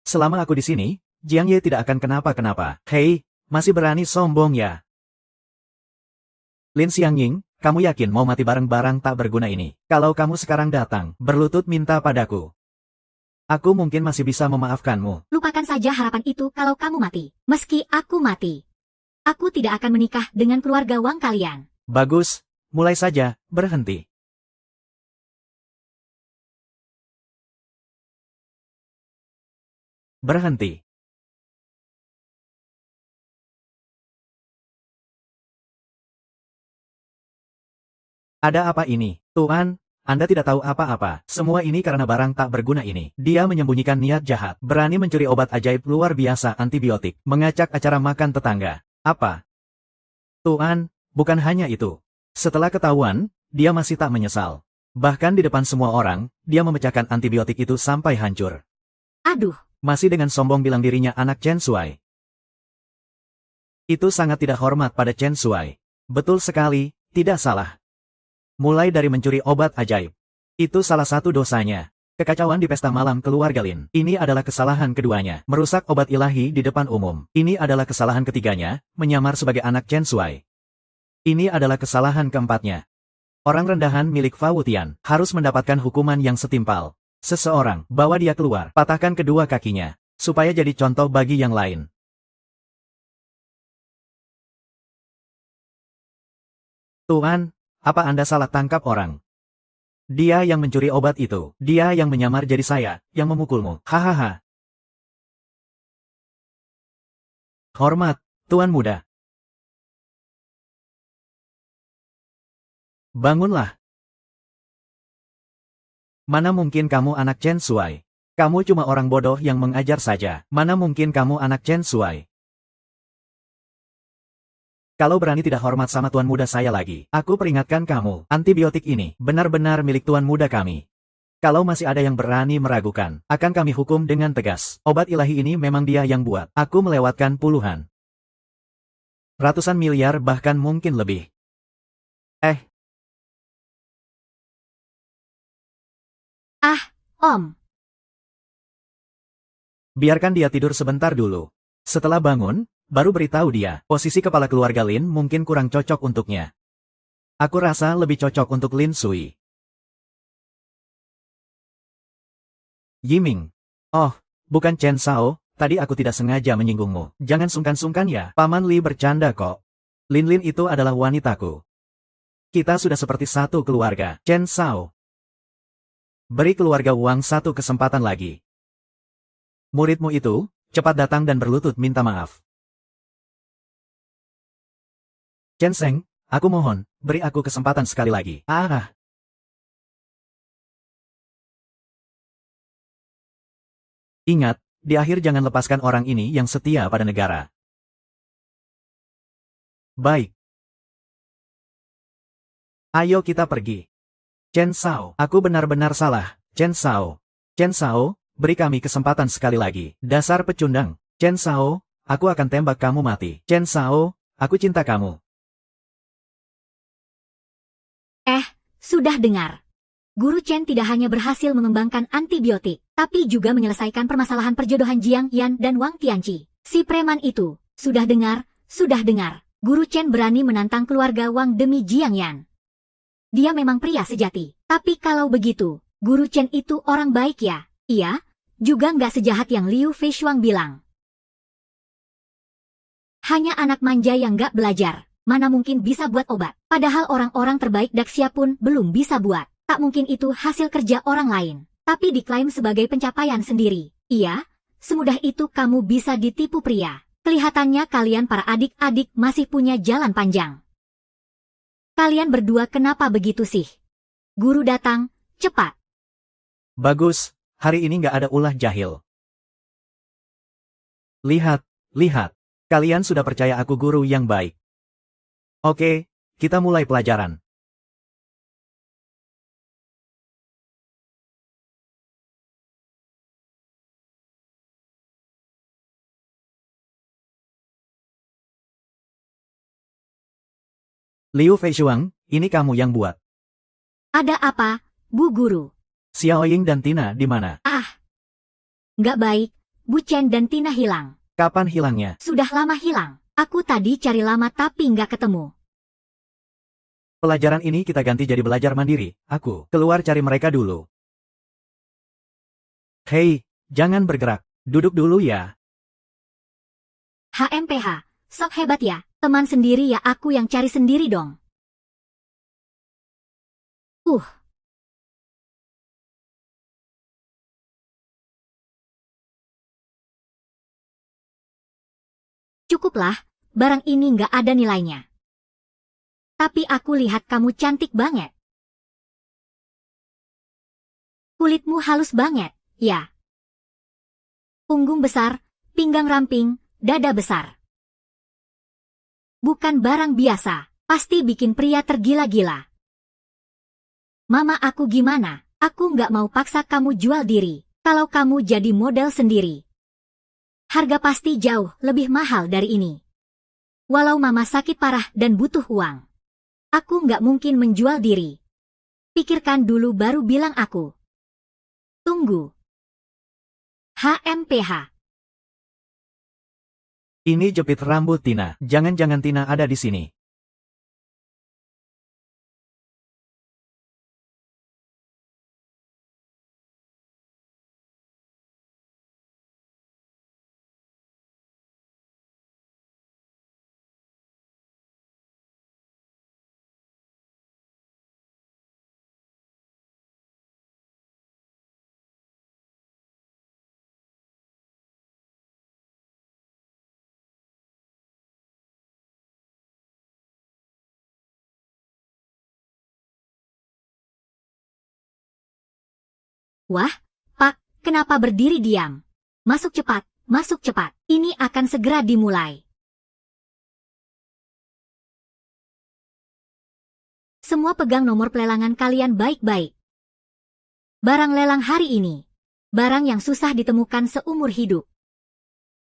Selama aku di sini, Jiang Ye tidak akan kenapa-kenapa. Hei, masih berani sombong ya? Lin Xiangying, kamu yakin mau mati bareng-barang tak berguna ini? Kalau kamu sekarang datang, berlutut minta padaku. Aku mungkin masih bisa memaafkanmu. Lupakan saja harapan itu kalau kamu mati. Meski aku mati, aku tidak akan menikah dengan keluarga Wang kalian. Bagus, mulai saja, berhenti. Berhenti. Ada apa ini? Tuan, Anda tidak tahu apa-apa. Semua ini karena barang tak berguna ini. Dia menyembunyikan niat jahat, berani mencuri obat ajaib luar biasa antibiotik, mengacak acara makan tetangga. Apa? Tuan, bukan hanya itu. Setelah ketahuan, dia masih tak menyesal. Bahkan di depan semua orang, dia memecahkan antibiotik itu sampai hancur. Aduh. Masih dengan sombong bilang dirinya anak Chen Shuai. Itu sangat tidak hormat pada Chen Shuai. Betul sekali, tidak salah. Mulai dari mencuri obat ajaib. Itu salah satu dosanya. Kekacauan di pesta malam keluarga Lin. Ini adalah kesalahan keduanya. Merusak obat ilahi di depan umum. Ini adalah kesalahan ketiganya, menyamar sebagai anak Chen Shuai. Ini adalah kesalahan keempatnya. Orang rendahan milik Fa Wutian harus mendapatkan hukuman yang setimpal. Seseorang, bawa dia keluar, patahkan kedua kakinya, supaya jadi contoh bagi yang lain. Tuan, apa Anda salah tangkap orang? Dia yang mencuri obat itu, dia yang menyamar jadi saya, yang memukulmu, hahaha. Hormat, Tuan Muda. Bangunlah. Mana mungkin kamu anak Chen Shuai? Kamu cuma orang bodoh yang mengajar saja. Mana mungkin kamu anak Chen Shuai? Kalau berani tidak hormat sama tuan muda saya lagi, aku peringatkan kamu, antibiotik ini benar-benar milik tuan muda kami. Kalau masih ada yang berani meragukan, akan kami hukum dengan tegas. Obat ilahi ini memang dia yang buat. Aku melewatkan puluhan, ratusan miliar bahkan mungkin lebih. Om. Biarkan dia tidur sebentar dulu. Setelah bangun, baru beritahu dia, posisi kepala keluarga Lin mungkin kurang cocok untuknya. Aku rasa lebih cocok untuk Lin Sui. Yiming. Oh, bukan Chen Shao, tadi aku tidak sengaja menyinggungmu. Jangan sungkan-sungkan ya, Paman Li bercanda kok. Lin Lin itu adalah wanitaku. Kita sudah seperti satu keluarga. Chen Shao. Beri keluarga Wang satu kesempatan lagi. Muridmu itu, cepat datang dan berlutut minta maaf. Chen Sheng, aku mohon, beri aku kesempatan sekali lagi. Ingat, di akhir jangan lepaskan orang ini yang setia pada negara. Baik. Ayo kita pergi. Chen Shao, aku benar-benar salah. Chen Shao. Chen Shao, beri kami kesempatan sekali lagi. Dasar pecundang. Chen Shao, aku akan tembak kamu mati. Chen Shao, aku cinta kamu. Sudah dengar. Guru Chen tidak hanya berhasil mengembangkan antibiotik, tapi juga menyelesaikan permasalahan perjodohan Jiang Yan dan Wang Tianqi. Si preman itu, sudah dengar, sudah dengar. Guru Chen berani menantang keluarga Wang demi Jiang Yan. Dia memang pria sejati. Tapi kalau begitu, Guru Chen itu orang baik ya? Iya, juga nggak sejahat yang Liu Feishuang bilang. Hanya anak manja yang nggak belajar, mana mungkin bisa buat obat. Padahal orang-orang terbaik Daxia pun belum bisa buat. Tak mungkin itu hasil kerja orang lain, tapi diklaim sebagai pencapaian sendiri. Iya, semudah itu kamu bisa ditipu pria. Kelihatannya kalian para adik-adik masih punya jalan panjang. Kalian berdua kenapa begitu sih? Guru datang, cepat. Bagus, hari ini nggak ada ulah jahil. Lihat, lihat. Kalian sudah percaya aku guru yang baik. Oke, kita mulai pelajaran. Liu Feishuang, ini kamu yang buat. Ada apa, Bu Guru? Xiaoying dan Tina di mana? Nggak baik, Bu Chen dan Tina hilang. Kapan hilangnya? Sudah lama hilang. Aku tadi cari lama tapi nggak ketemu. Pelajaran ini kita ganti jadi belajar mandiri. Aku keluar cari mereka dulu. Hei, jangan bergerak. Duduk dulu ya. HMPH, sok hebat ya. Teman sendiri ya, aku yang cari sendiri dong. Cukuplah, barang ini nggak ada nilainya. Tapi aku lihat kamu cantik banget. Kulitmu halus banget, ya. Punggung besar, pinggang ramping, dada besar. Bukan barang biasa, pasti bikin pria tergila-gila. Mama aku gimana? Aku nggak mau paksa kamu jual diri, kalau kamu jadi model sendiri. Harga pasti jauh lebih mahal dari ini. Walau mama sakit parah dan butuh uang, aku nggak mungkin menjual diri. Pikirkan dulu baru bilang aku. Tunggu. HMPH. Ini jepit rambut Tina. Jangan-jangan Tina ada di sini. Wah, Pak, kenapa berdiri diam? Masuk cepat, masuk cepat. Ini akan segera dimulai. Semua pegang nomor pelelangan kalian baik-baik. Barang lelang hari ini. Barang yang susah ditemukan seumur hidup.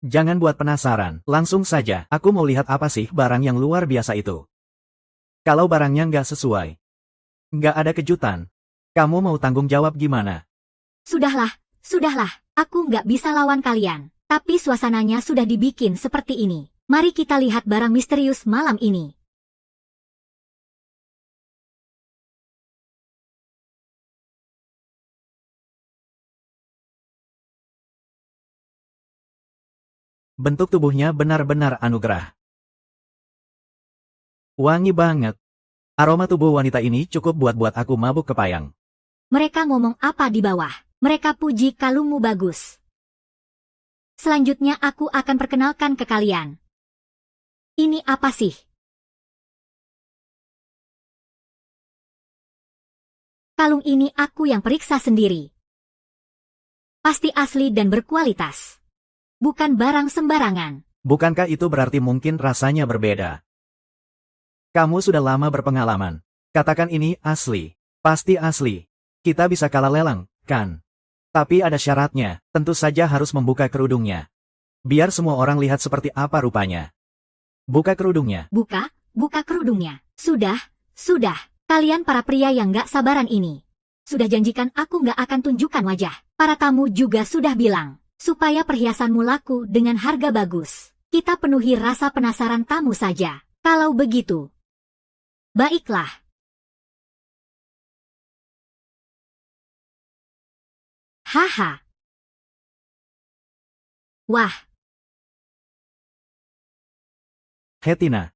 Jangan buat penasaran, langsung saja. Aku mau lihat apa sih barang yang luar biasa itu. Kalau barangnya nggak sesuai, nggak ada kejutan, kamu mau tanggung jawab gimana? Sudahlah, aku nggak bisa lawan kalian. Tapi suasananya sudah dibikin seperti ini. Mari kita lihat barang misterius malam ini. Bentuk tubuhnya benar-benar anugerah. Wangi banget. Aroma tubuh wanita ini cukup buat aku mabuk kepayang. Mereka ngomong apa di bawah? Mereka puji kalungmu bagus. Selanjutnya aku akan perkenalkan ke kalian. Ini apa sih? Kalung ini aku yang periksa sendiri. Pasti asli dan berkualitas. Bukan barang sembarangan. Bukankah itu berarti mungkin rasanya berbeda? Kamu sudah lama berpengalaman. Katakan ini asli. Pasti asli. Kita bisa kalah lelang, kan? Tapi ada syaratnya, tentu saja harus membuka kerudungnya. Biar semua orang lihat seperti apa rupanya. Buka kerudungnya. Buka kerudungnya. Sudah. Kalian para pria yang gak sabaran ini. Sudah janjikan aku gak akan tunjukkan wajah. Para tamu juga sudah bilang, supaya perhiasanmu laku dengan harga bagus. Kita penuhi rasa penasaran tamu saja. Kalau begitu, baiklah. Haha. Wah. Tina.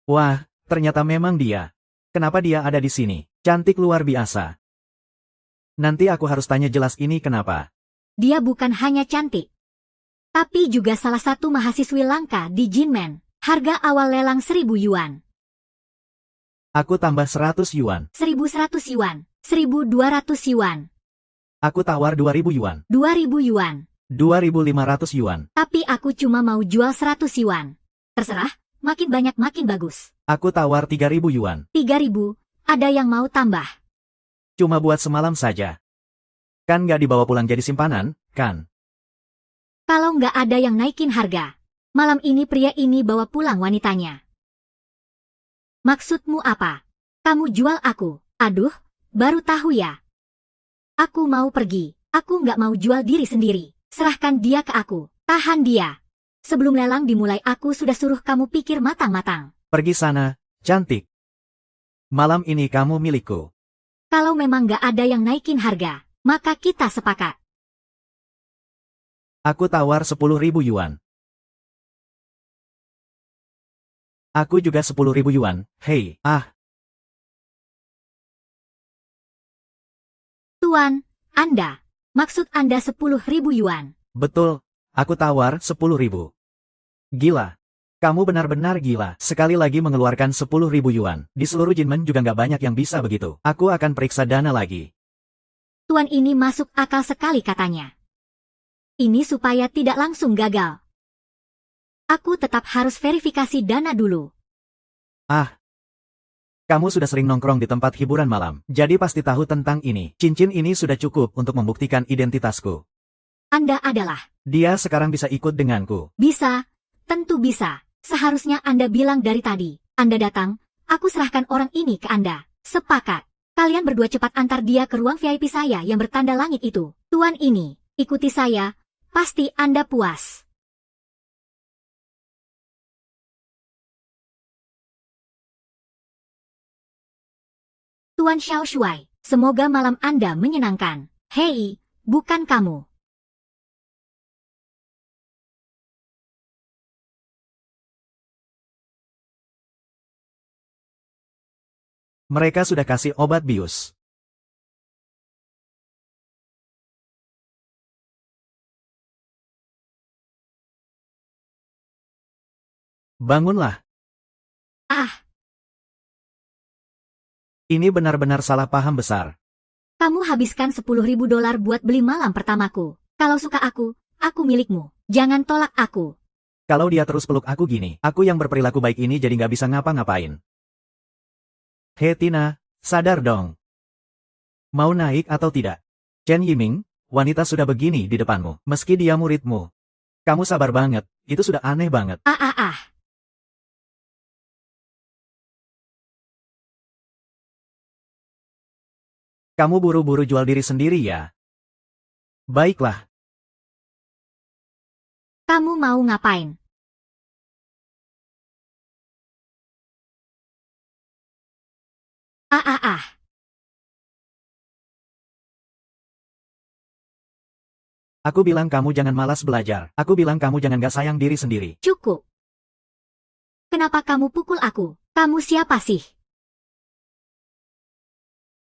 Wah, ternyata memang dia. Kenapa dia ada di sini? Cantik luar biasa. Nanti aku harus tanya jelas ini kenapa. Dia bukan hanya cantik, tapi juga salah satu mahasiswi langka di Jinmen. Harga awal lelang 1.000 yuan. Aku tambah 100 yuan. 1.100 yuan. 1.200 yuan. Aku tawar 2.000 yuan. 2.000 yuan. 2.500 yuan. Tapi aku cuma mau jual 100 yuan. Terserah, makin banyak makin bagus. Aku tawar 3.000 yuan. 3.000, ada yang mau tambah? Cuma buat semalam saja. Kan nggak dibawa pulang jadi simpanan, kan? Kalau nggak ada yang naikin harga, malam ini pria ini bawa pulang wanitanya. Maksudmu apa? Kamu jual aku? Aduh, baru tahu ya. Aku mau pergi. Aku nggak mau jual diri sendiri. Serahkan dia ke aku. Tahan dia. Sebelum lelang dimulai aku sudah suruh kamu pikir matang-matang. Pergi sana, cantik. Malam ini kamu milikku. Kalau memang nggak ada yang naikin harga, maka kita sepakat. Aku tawar 10.000 yuan. Aku juga 10.000 yuan, hei, Tuan, Anda. Maksud Anda 10.000 yuan. Betul, aku tawar 10.000. Gila. Kamu benar-benar gila. Sekali lagi mengeluarkan 10.000 yuan. Di seluruh Jinmen juga nggak banyak yang bisa begitu. Aku akan periksa dana lagi. Tuan ini masuk akal sekali katanya. Ini supaya tidak langsung gagal. Aku tetap harus verifikasi dana dulu. Kamu sudah sering nongkrong di tempat hiburan malam, jadi pasti tahu tentang ini. Cincin ini sudah cukup untuk membuktikan identitasku. Anda adalah. Dia sekarang bisa ikut denganku. Bisa, tentu bisa. Seharusnya Anda bilang dari tadi. Anda datang, aku serahkan orang ini ke Anda. Sepakat. Kalian berdua cepat antar dia ke ruang VIP saya yang bertanda langit itu. Tuan ini, ikuti saya. Pasti Anda puas. Tuan Xiao Shuai, semoga malam Anda menyenangkan. Hei, bukan kamu. Mereka sudah kasih obat bius. Bangunlah. Ini benar-benar salah paham besar. Kamu habiskan 10.000 dolar buat beli malam pertamaku. Kalau suka aku milikmu. Jangan tolak aku. Kalau dia terus peluk aku gini, aku yang berperilaku baik ini jadi nggak bisa ngapa-ngapain. Hei Tina, sadar dong. Mau naik atau tidak? Chen Yiming, wanita sudah begini di depanmu, meski dia muridmu. Kamu sabar banget, itu sudah aneh banget. Kamu buru-buru jual diri sendiri ya? Baiklah. Kamu mau ngapain? Aku bilang kamu jangan malas belajar. Aku bilang kamu jangan gak sayang diri sendiri. Cukup. Kenapa kamu pukul aku? Kamu siapa sih?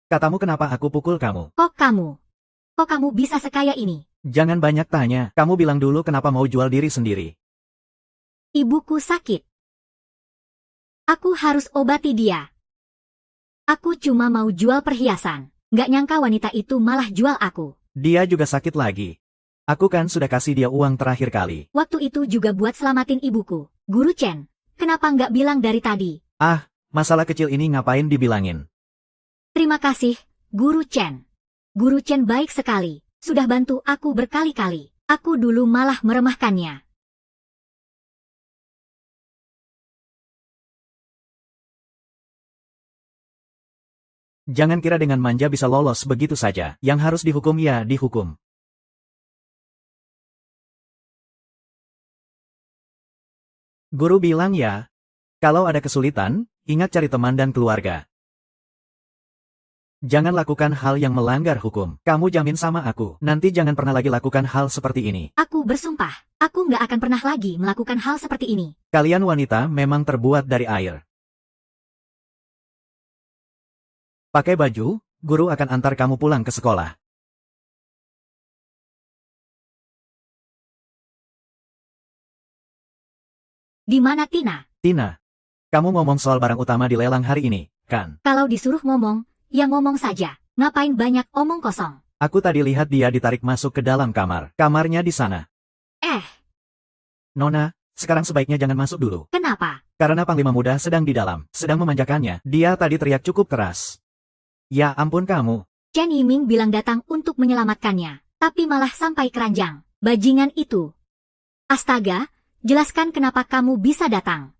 Katamu kenapa aku pukul kamu? Kok kamu bisa sekaya ini? Jangan banyak tanya. Kamu bilang dulu kenapa mau jual diri sendiri. Ibuku sakit. Aku harus obati dia. Aku cuma mau jual perhiasan. Gak nyangka wanita itu malah jual aku. Dia juga sakit lagi. Aku kan sudah kasih dia uang terakhir kali. Waktu itu juga buat selamatin ibuku. Guru Chen, kenapa nggak bilang dari tadi? Masalah kecil ini ngapain dibilangin? Terima kasih, Guru Chen. Guru Chen baik sekali. Sudah bantu aku berkali-kali. Aku dulu malah meremehkannya. Jangan kira dengan manja bisa lolos begitu saja. Yang harus dihukum ya dihukum. Guru bilang ya, kalau ada kesulitan, ingat cari teman dan keluarga. Jangan lakukan hal yang melanggar hukum. Kamu jamin sama aku, nanti jangan pernah lagi lakukan hal seperti ini. Aku bersumpah, aku nggak akan pernah lagi melakukan hal seperti ini. Kalian wanita memang terbuat dari air. Pakai baju, guru akan antar kamu pulang ke sekolah. Di mana Tina? Tina, kamu ngomong soal barang utama di lelang hari ini, kan? Kalau disuruh ngomong, ya ngomong saja. Ngapain banyak omong kosong? Aku tadi lihat dia ditarik masuk ke dalam kamar. Kamarnya di sana. Nona, sekarang sebaiknya jangan masuk dulu. Kenapa? Karena Panglima Muda sedang di dalam, sedang memanjakannya. Dia tadi teriak cukup keras. Ya ampun kamu. Chen Yiming bilang datang untuk menyelamatkannya, tapi malah sampai keranjang. Bajingan itu. Astaga, jelaskan kenapa kamu bisa datang.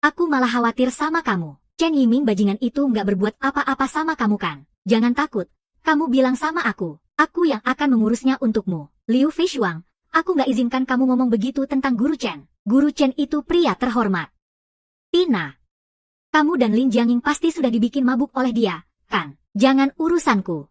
Aku malah khawatir sama kamu. Chen Yiming, bajingan itu nggak berbuat apa-apa sama kamu kan? Jangan takut. Kamu bilang sama aku yang akan mengurusnya untukmu. Liu Feishuang, aku nggak izinkan kamu ngomong begitu tentang Guru Chen. Guru Chen itu pria terhormat. Tina, kamu dan Lin Jianging pasti sudah dibikin mabuk oleh dia, kan? Jangan urusanku.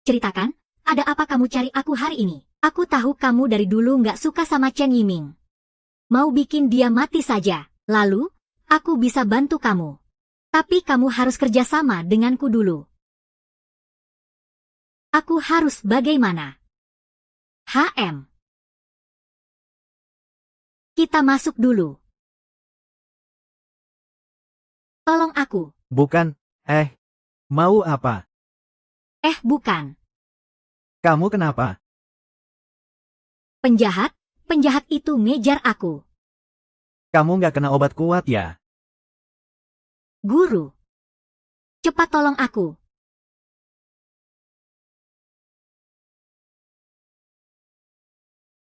Ceritakan, ada apa kamu cari aku hari ini? Aku tahu kamu dari dulu nggak suka sama Chen Yiming. Mau bikin dia mati saja, lalu, aku bisa bantu kamu. Tapi kamu harus kerja sama denganku dulu. Aku harus bagaimana? Kita masuk dulu. Tolong aku. Bukan, mau apa? Bukan. Kamu kenapa? Penjahat itu ngejar aku. Kamu nggak kena obat kuat ya? Guru. Cepat tolong aku.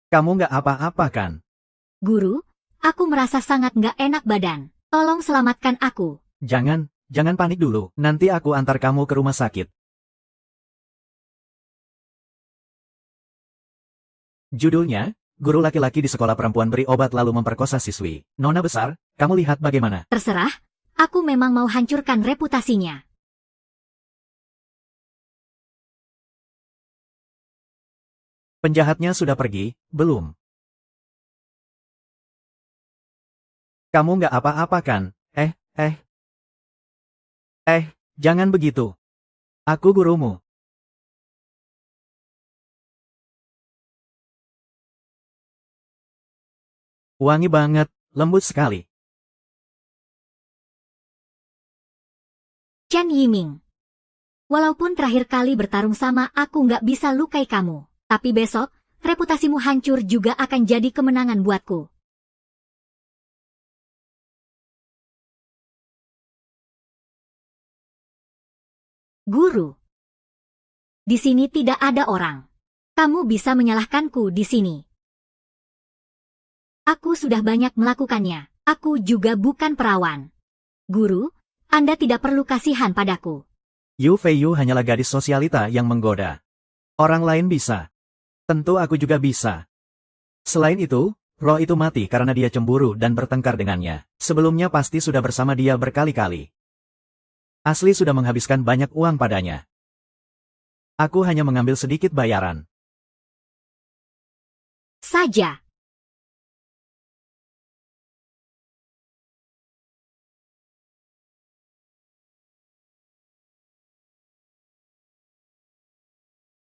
Kamu nggak apa-apa kan? Guru, aku merasa sangat nggak enak badan. Tolong selamatkan aku. Jangan panik dulu. Nanti aku antar kamu ke rumah sakit. Judulnya, Guru laki-laki di sekolah perempuan beri obat lalu memperkosa siswi. Nona besar, kamu lihat bagaimana? Terserah, aku memang mau hancurkan reputasinya. Penjahatnya sudah pergi, belum? Kamu nggak apa-apa kan? Jangan begitu. Aku gurumu. Wangi banget, lembut sekali. Chen Yiming. Walaupun terakhir kali bertarung sama aku nggak bisa lukai kamu, tapi besok, reputasimu hancur juga akan jadi kemenangan buatku. Guru. Di sini tidak ada orang. Kamu bisa menyalahkanku di sini. Aku sudah banyak melakukannya. Aku juga bukan perawan. Guru, Anda tidak perlu kasihan padaku. Yu Feiyu hanyalah gadis sosialita yang menggoda. Orang lain bisa. Tentu aku juga bisa. Selain itu, roh itu mati karena dia cemburu dan bertengkar dengannya. Sebelumnya pasti sudah bersama dia berkali-kali. Asli sudah menghabiskan banyak uang padanya. Aku hanya mengambil sedikit bayaran. Saja.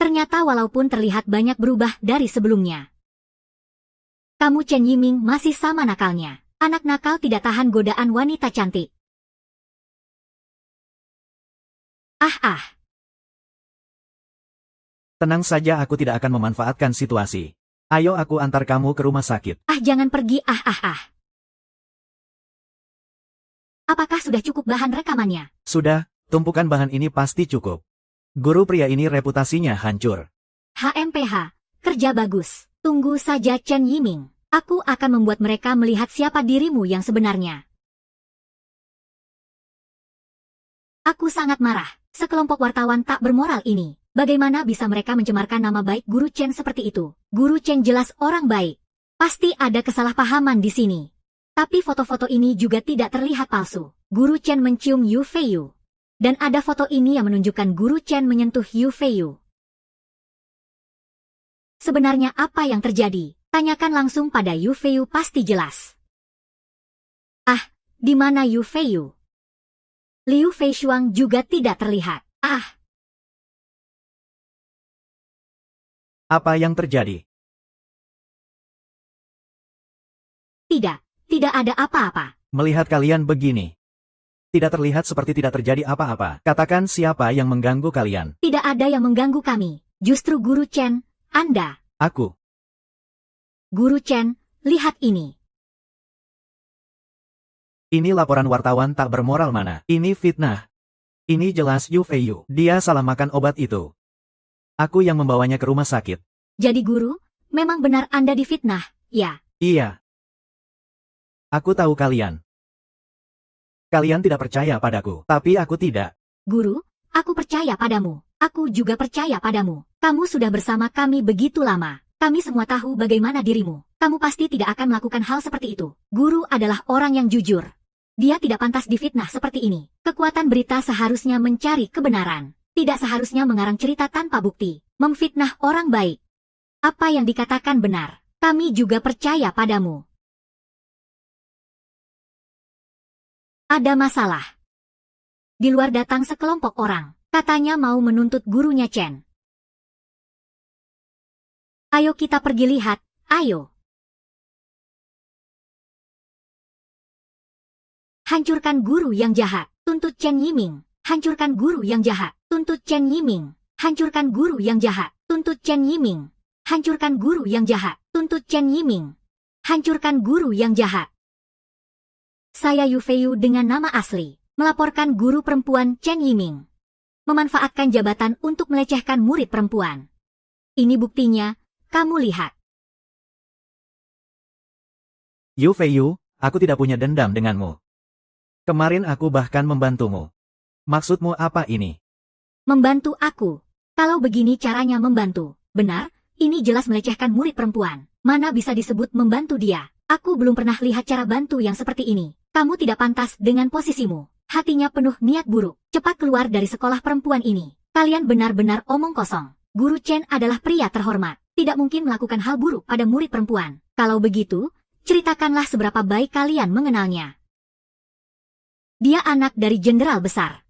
Ternyata walaupun terlihat banyak berubah dari sebelumnya, kamu Chen Yiming masih sama nakalnya. Anak nakal tidak tahan godaan wanita cantik. Tenang saja, aku tidak akan memanfaatkan situasi. Ayo aku antar kamu ke rumah sakit. Jangan pergi. Apakah sudah cukup bahan rekamannya? Sudah, tumpukan bahan ini pasti cukup. Guru pria ini reputasinya hancur. HMPH, kerja bagus. Tunggu saja Chen Yiming. Aku akan membuat mereka melihat siapa dirimu yang sebenarnya. Aku sangat marah. Sekelompok wartawan tak bermoral ini. Bagaimana bisa mereka mencemarkan nama baik Guru Chen seperti itu? Guru Chen jelas orang baik. Pasti ada kesalahpahaman di sini. Tapi foto-foto ini juga tidak terlihat palsu. Guru Chen mencium Yu Feiyu. Dan ada foto ini yang menunjukkan Guru Chen menyentuh Yu Feiyu. Sebenarnya apa yang terjadi? Tanyakan langsung pada Yu Feiyu, pasti jelas. Di mana Yu Feiyu? Liu Feishuang juga tidak terlihat. Ah, Apa yang terjadi? tidak ada apa-apa. Melihat kalian begini. Tidak terlihat seperti tidak terjadi apa-apa. Katakan siapa yang mengganggu kalian. Tidak ada yang mengganggu kami. Justru Guru Chen, Anda. Aku. Guru Chen, lihat ini. Ini laporan wartawan tak bermoral mana. Ini fitnah. Ini jelas Yu Feiyu. Dia salah makan obat itu. Aku yang membawanya ke rumah sakit. Jadi guru, memang benar Anda difitnah, ya? Iya. Aku tahu kalian. Kalian tidak percaya padaku, tapi aku tidak. Guru, aku percaya padamu. Aku juga percaya padamu. Kamu sudah bersama kami begitu lama. Kami semua tahu bagaimana dirimu. Kamu pasti tidak akan melakukan hal seperti itu. Guru adalah orang yang jujur. Dia tidak pantas difitnah seperti ini. Kekuatan berita seharusnya mencari kebenaran. Tidak seharusnya mengarang cerita tanpa bukti. Memfitnah orang baik. Apa yang dikatakan benar. Kami juga percaya padamu. Ada masalah. Di luar datang sekelompok orang. Katanya mau menuntut gurunya Chen. Ayo kita pergi lihat, ayo. Hancurkan guru yang jahat, tuntut Chen Yiming. Hancurkan guru yang jahat, tuntut Chen Yiming. Hancurkan guru yang jahat, tuntut Chen Yiming. Hancurkan guru yang jahat, tuntut Chen Yiming. Hancurkan guru yang jahat. Saya Yu Feiyu dengan nama asli, melaporkan guru perempuan Chen Yiming. Memanfaatkan jabatan untuk melecehkan murid perempuan. Ini buktinya, kamu lihat. Yu Feiyu, aku tidak punya dendam denganmu. Kemarin aku bahkan membantumu. Maksudmu apa ini? Membantu aku. Kalau begini caranya membantu, benar, ini jelas melecehkan murid perempuan. Mana bisa disebut membantu dia? Aku belum pernah lihat cara bantu yang seperti ini. Kamu tidak pantas dengan posisimu. Hatinya penuh niat buruk. Cepat keluar dari sekolah perempuan ini. Kalian benar-benar omong kosong. Guru Chen adalah pria terhormat. Tidak mungkin melakukan hal buruk pada murid perempuan. Kalau begitu, ceritakanlah seberapa baik kalian mengenalnya. Dia anak dari jenderal besar.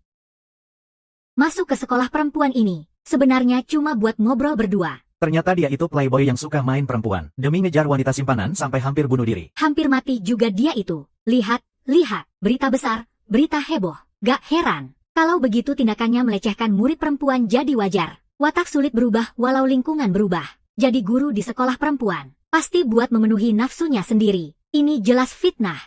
Masuk ke sekolah perempuan ini, sebenarnya cuma buat ngobrol berdua. Ternyata dia itu playboy yang suka main perempuan. Demi ngejar wanita simpanan sampai hampir bunuh diri. Hampir mati juga dia itu. Lihat, berita besar, berita heboh. Gak heran. Kalau begitu tindakannya melecehkan murid perempuan jadi wajar. Watak sulit berubah walau lingkungan berubah. Jadi guru di sekolah perempuan. Pasti buat memenuhi nafsunya sendiri. Ini jelas fitnah.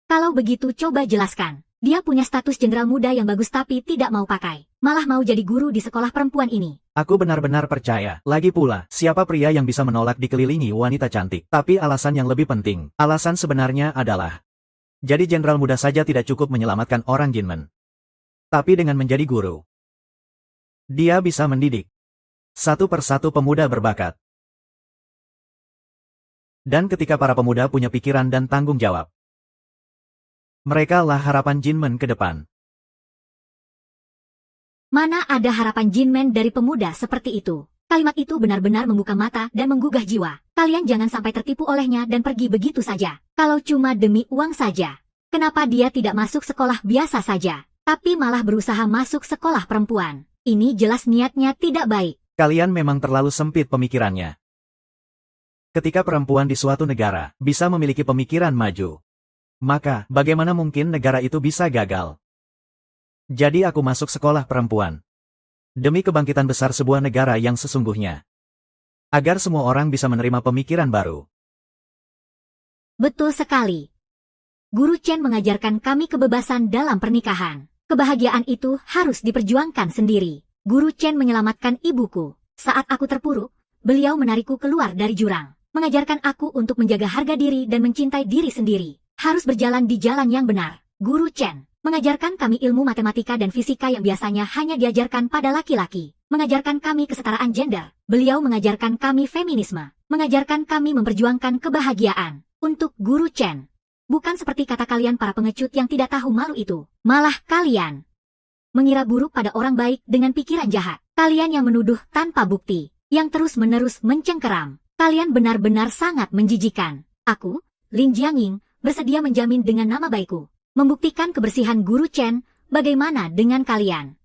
Kalau begitu coba jelaskan. Dia punya status jenderal muda yang bagus tapi tidak mau pakai. Malah mau jadi guru di sekolah perempuan ini. Aku benar-benar percaya. Lagi pula, siapa pria yang bisa menolak dikelilingi wanita cantik? Tapi alasan yang lebih penting, alasan sebenarnya adalah, jadi jenderal muda saja tidak cukup menyelamatkan orang Jinmen. Tapi dengan menjadi guru, dia bisa mendidik satu persatu pemuda berbakat. Dan ketika para pemuda punya pikiran dan tanggung jawab, mereka lah harapan Jinmen ke depan. Mana ada harapan Jinmen dari pemuda seperti itu? Kalimat itu benar-benar membuka mata dan menggugah jiwa. Kalian jangan sampai tertipu olehnya dan pergi begitu saja. Kalau cuma demi uang saja. Kenapa dia tidak masuk sekolah biasa saja, tapi malah berusaha masuk sekolah perempuan? Ini jelas niatnya tidak baik. Kalian memang terlalu sempit pemikirannya. Ketika perempuan di suatu negara bisa memiliki pemikiran maju, maka bagaimana mungkin negara itu bisa gagal? Jadi aku masuk sekolah perempuan. Demi kebangkitan besar sebuah negara yang sesungguhnya. Agar semua orang bisa menerima pemikiran baru. Betul sekali. Guru Chen mengajarkan kami kebebasan dalam pernikahan. Kebahagiaan itu harus diperjuangkan sendiri. Guru Chen menyelamatkan ibuku. Saat aku terpuruk, beliau menarikku keluar dari jurang. Mengajarkan aku untuk menjaga harga diri dan mencintai diri sendiri. Harus berjalan di jalan yang benar. Guru Chen mengajarkan kami ilmu matematika dan fisika yang biasanya hanya diajarkan pada laki-laki. Mengajarkan kami kesetaraan gender. Beliau mengajarkan kami feminisme. Mengajarkan kami memperjuangkan kebahagiaan. Untuk Guru Chen. Bukan seperti kata kalian para pengecut yang tidak tahu malu itu. Malah kalian mengira buruk pada orang baik dengan pikiran jahat. Kalian yang menuduh tanpa bukti. Yang terus-menerus mencengkeram. Kalian benar-benar sangat menjijikan. Aku, Lin Jiangying, bersedia menjamin dengan nama baikku. membuktikan kebersihan Guru Chen. Bagaimana dengan kalian?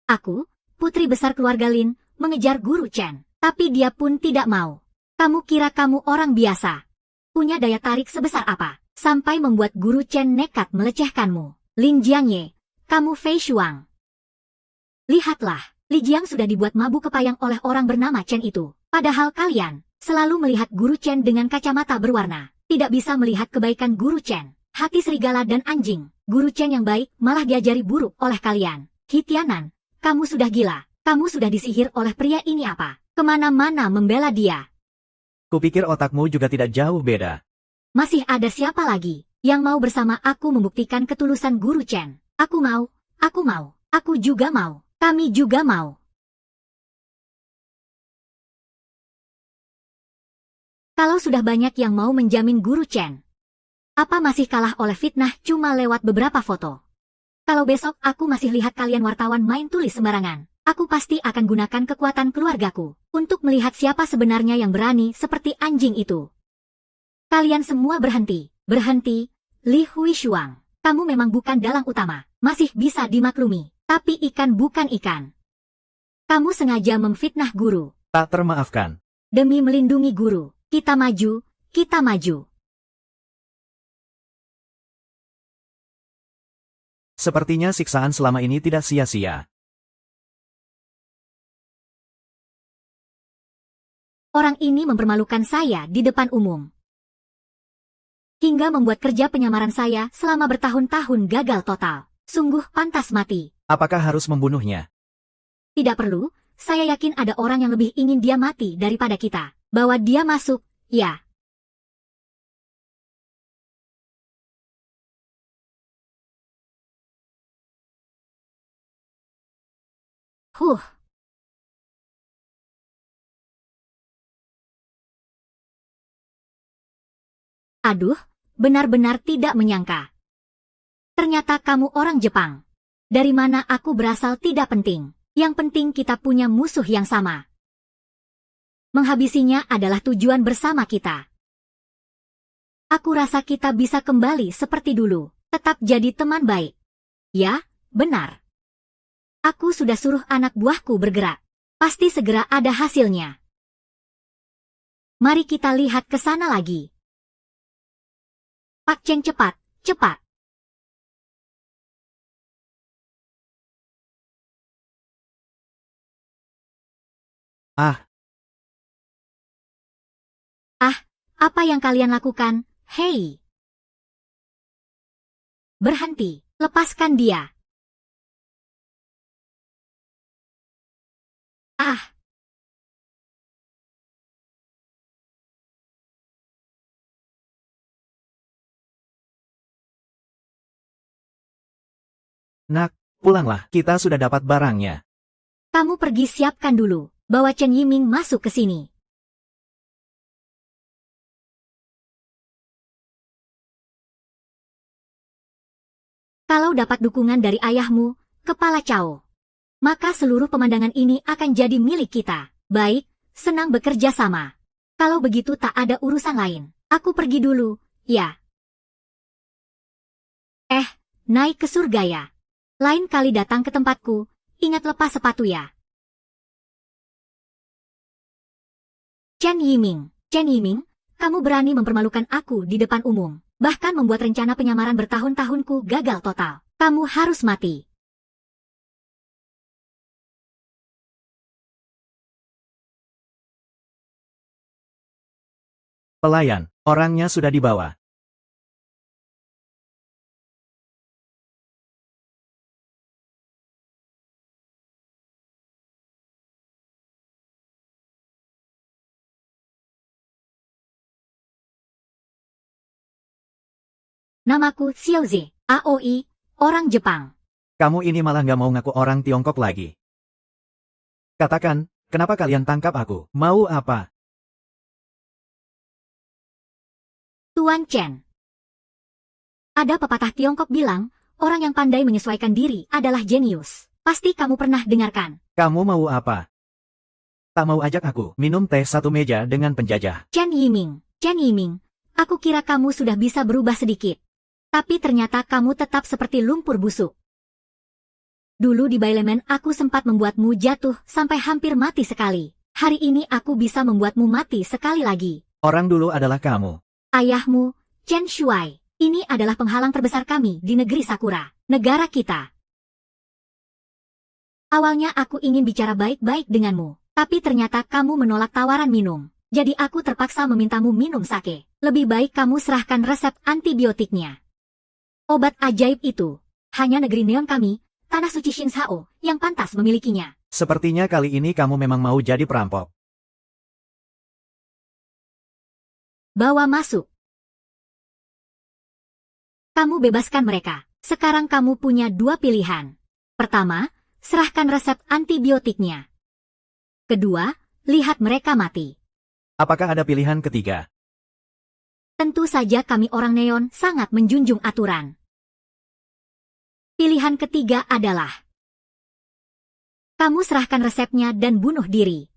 Aku, putri besar keluarga Lin, mengejar Guru Chen, tapi dia pun tidak mau. Kamu kira kamu orang biasa? Punya daya tarik sebesar apa, sampai membuat Guru Chen nekat melecehkanmu? Lin Jiangye, kamu Fei Shuang. Lihatlah, Li Jiang sudah dibuat mabuk kepayang oleh orang bernama Chen itu. Padahal kalian selalu melihat Guru Chen dengan kacamata berwarna, tidak bisa melihat kebaikan Guru Chen. Hati serigala dan anjing, Guru Chen yang baik malah diajari buruk oleh kalian. Hitianan, kamu sudah gila, kamu sudah disihir oleh pria ini apa? Kemana-mana membela dia. Kupikir otakmu juga tidak jauh beda. Masih ada siapa lagi yang mau bersama aku membuktikan ketulusan Guru Chen? Aku mau, aku juga mau, kami juga mau. Kalau sudah banyak yang mau menjamin Guru Chen, apa masih kalah oleh fitnah cuma lewat beberapa foto? Kalau besok aku masih lihat kalian wartawan main tulis sembarangan, aku pasti akan gunakan kekuatan keluargaku untuk melihat siapa sebenarnya yang berani seperti anjing itu. Kalian semua berhenti, Li Hui Shuang. Kamu memang bukan dalang utama, masih bisa dimaklumi, tapi ikan bukan ikan. Kamu sengaja memfitnah guru. Tak termaafkan. Demi melindungi guru, kita maju, kita maju. Sepertinya siksaan selama ini tidak sia-sia. Orang ini mempermalukan saya di depan umum. Hingga membuat kerja penyamaran saya selama bertahun-tahun gagal total. Sungguh pantas mati. Apakah harus membunuhnya? Tidak perlu, saya yakin ada orang yang lebih ingin dia mati daripada kita. Bawa dia masuk, ya. Aduh, benar-benar tidak menyangka. Ternyata kamu orang Jepang. Dari mana aku berasal tidak penting. Yang penting kita punya musuh yang sama. Menghabisinya adalah tujuan bersama kita. Aku rasa kita bisa kembali seperti dulu. Tetap jadi teman baik. Ya, benar. Aku sudah suruh anak buahku bergerak. Pasti segera ada hasilnya. Mari kita lihat ke sana lagi. Pak Cheng cepat, cepat. Apa yang kalian lakukan? Hei. Berhenti, lepaskan dia. Nak, pulanglah, kita sudah dapat barangnya. Kamu pergi siapkan dulu, bawa Chen Yiming masuk ke sini. Kalau dapat dukungan dari ayahmu, Kepala Cao, maka seluruh pemandangan ini akan jadi milik kita. Baik, senang bekerja sama. Kalau begitu tak ada urusan lain. Aku pergi dulu, ya. Naik ke surga ya. Lain kali datang ke tempatku, ingat lepas sepatu ya. Chen Yiming, kamu berani mempermalukan aku di depan umum. Bahkan membuat rencana penyamaran bertahun-tahunku gagal total. Kamu harus mati. Pelayan, orangnya sudah dibawa. Namaku Xiaozi, AOI, orang Jepang. Kamu ini malah nggak mau ngaku orang Tiongkok lagi. Katakan, kenapa kalian tangkap aku? Mau apa? Tuan Chen. Ada pepatah Tiongkok bilang, orang yang pandai menyesuaikan diri adalah jenius. Pasti kamu pernah dengarkan. Kamu mau apa? Tak mau ajak aku minum teh satu meja dengan penjajah. Chen Yiming, Aku kira kamu sudah bisa berubah sedikit. Tapi ternyata kamu tetap seperti lumpur busuk. Dulu di Bailemen aku sempat membuatmu jatuh sampai hampir mati sekali. Hari ini aku bisa membuatmu mati sekali lagi. Orang dulu adalah kamu. Ayahmu, Chen Shuai. Ini adalah penghalang terbesar kami di negeri Sakura, negara kita. Awalnya aku ingin bicara baik-baik denganmu, tapi ternyata kamu menolak tawaran minum. Jadi aku terpaksa memintamu minum sake. Lebih baik kamu serahkan resep antibiotiknya. Obat ajaib itu, hanya negeri neon kami, tanah suci Shinzhao, yang pantas memilikinya. Sepertinya kali ini kamu memang mau jadi perampok. Bawa masuk. Kamu bebaskan mereka. Sekarang kamu punya dua pilihan. Pertama, serahkan resep antibiotiknya. Kedua, lihat mereka mati. Apakah ada pilihan ketiga? Tentu saja kami orang neon sangat menjunjung aturan. Pilihan ketiga adalah kamu serahkan resepnya dan bunuh diri.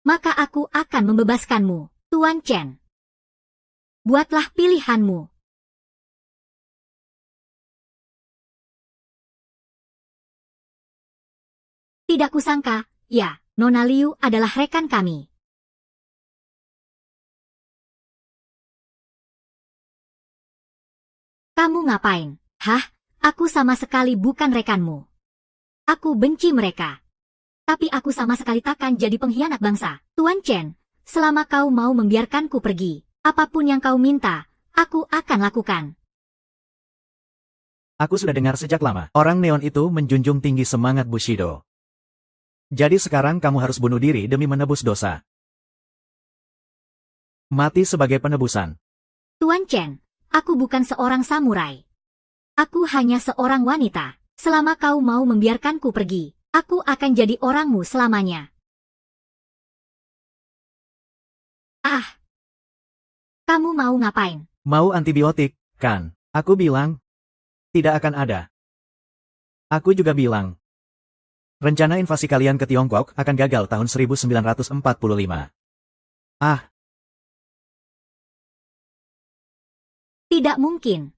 Maka aku akan membebaskanmu, Tuan Chen. Buatlah pilihanmu. Tidak kusangka, ya, Nona Liu adalah rekan kami. Kamu ngapain? Hah? Aku sama sekali bukan rekanmu. Aku benci mereka. Tapi aku sama sekali takkan jadi pengkhianat bangsa. Tuan Chen, selama kau mau membiarkanku pergi, apapun yang kau minta, aku akan lakukan. Aku sudah dengar sejak lama. Orang neon itu menjunjung tinggi semangat Bushido. Jadi sekarang kamu harus bunuh diri demi menebus dosa. Mati sebagai penebusan. Tuan Chen, aku bukan seorang samurai. Aku hanya seorang wanita. Selama kau mau membiarkanku pergi, aku akan jadi orangmu selamanya. Ah! Kamu mau ngapain? Mau antibiotik, kan? Aku bilang, tidak akan ada. Aku juga bilang, rencana invasi kalian ke Tiongkok akan gagal tahun 1945. Ah! Tidak mungkin.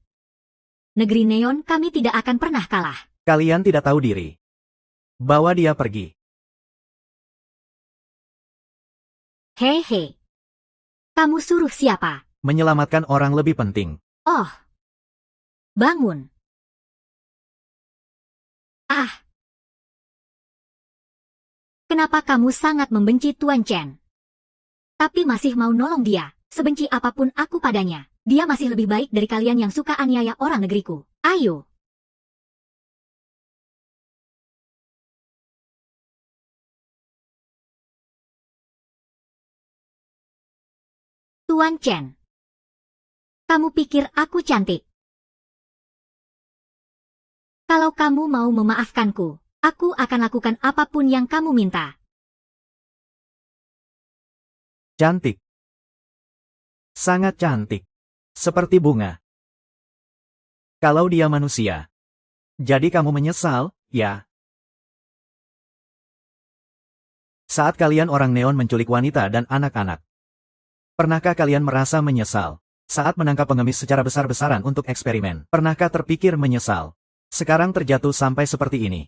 Negeri neon kami tidak akan pernah kalah. Kalian tidak tahu diri. Bawa dia pergi. Hehe. Kamu suruh siapa? Menyelamatkan orang lebih penting. Oh. Bangun. Ah. Kenapa kamu sangat membenci Tuan Chen? Tapi masih mau nolong dia, sebenci apapun aku padanya. Dia masih lebih baik dari kalian yang suka aniaya orang negeriku. Ayo. Tuan Chen. Kamu pikir aku cantik? Kalau kamu mau memaafkanku, aku akan lakukan apapun yang kamu minta. Cantik. Sangat cantik. Seperti bunga. Kalau dia manusia. Jadi kamu menyesal, ya? Saat kalian orang neon menculik wanita dan anak-anak. Pernahkah kalian merasa menyesal? Saat menangkap pengemis secara besar-besaran untuk eksperimen. Pernahkah terpikir menyesal? Sekarang terjatuh sampai seperti ini.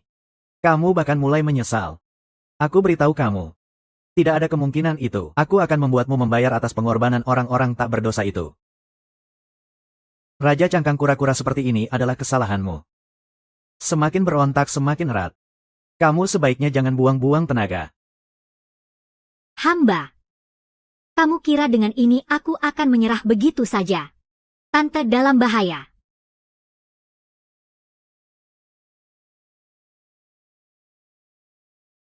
Kamu bahkan mulai menyesal. Aku beritahu kamu. Tidak ada kemungkinan itu. Aku akan membuatmu membayar atas pengorbanan orang-orang tak berdosa itu. Raja cangkang kura-kura seperti ini adalah kesalahanmu. Semakin berontak semakin erat. Kamu sebaiknya jangan buang-buang tenaga. Hamba. Kamu kira dengan ini aku akan menyerah begitu saja? Tante dalam bahaya.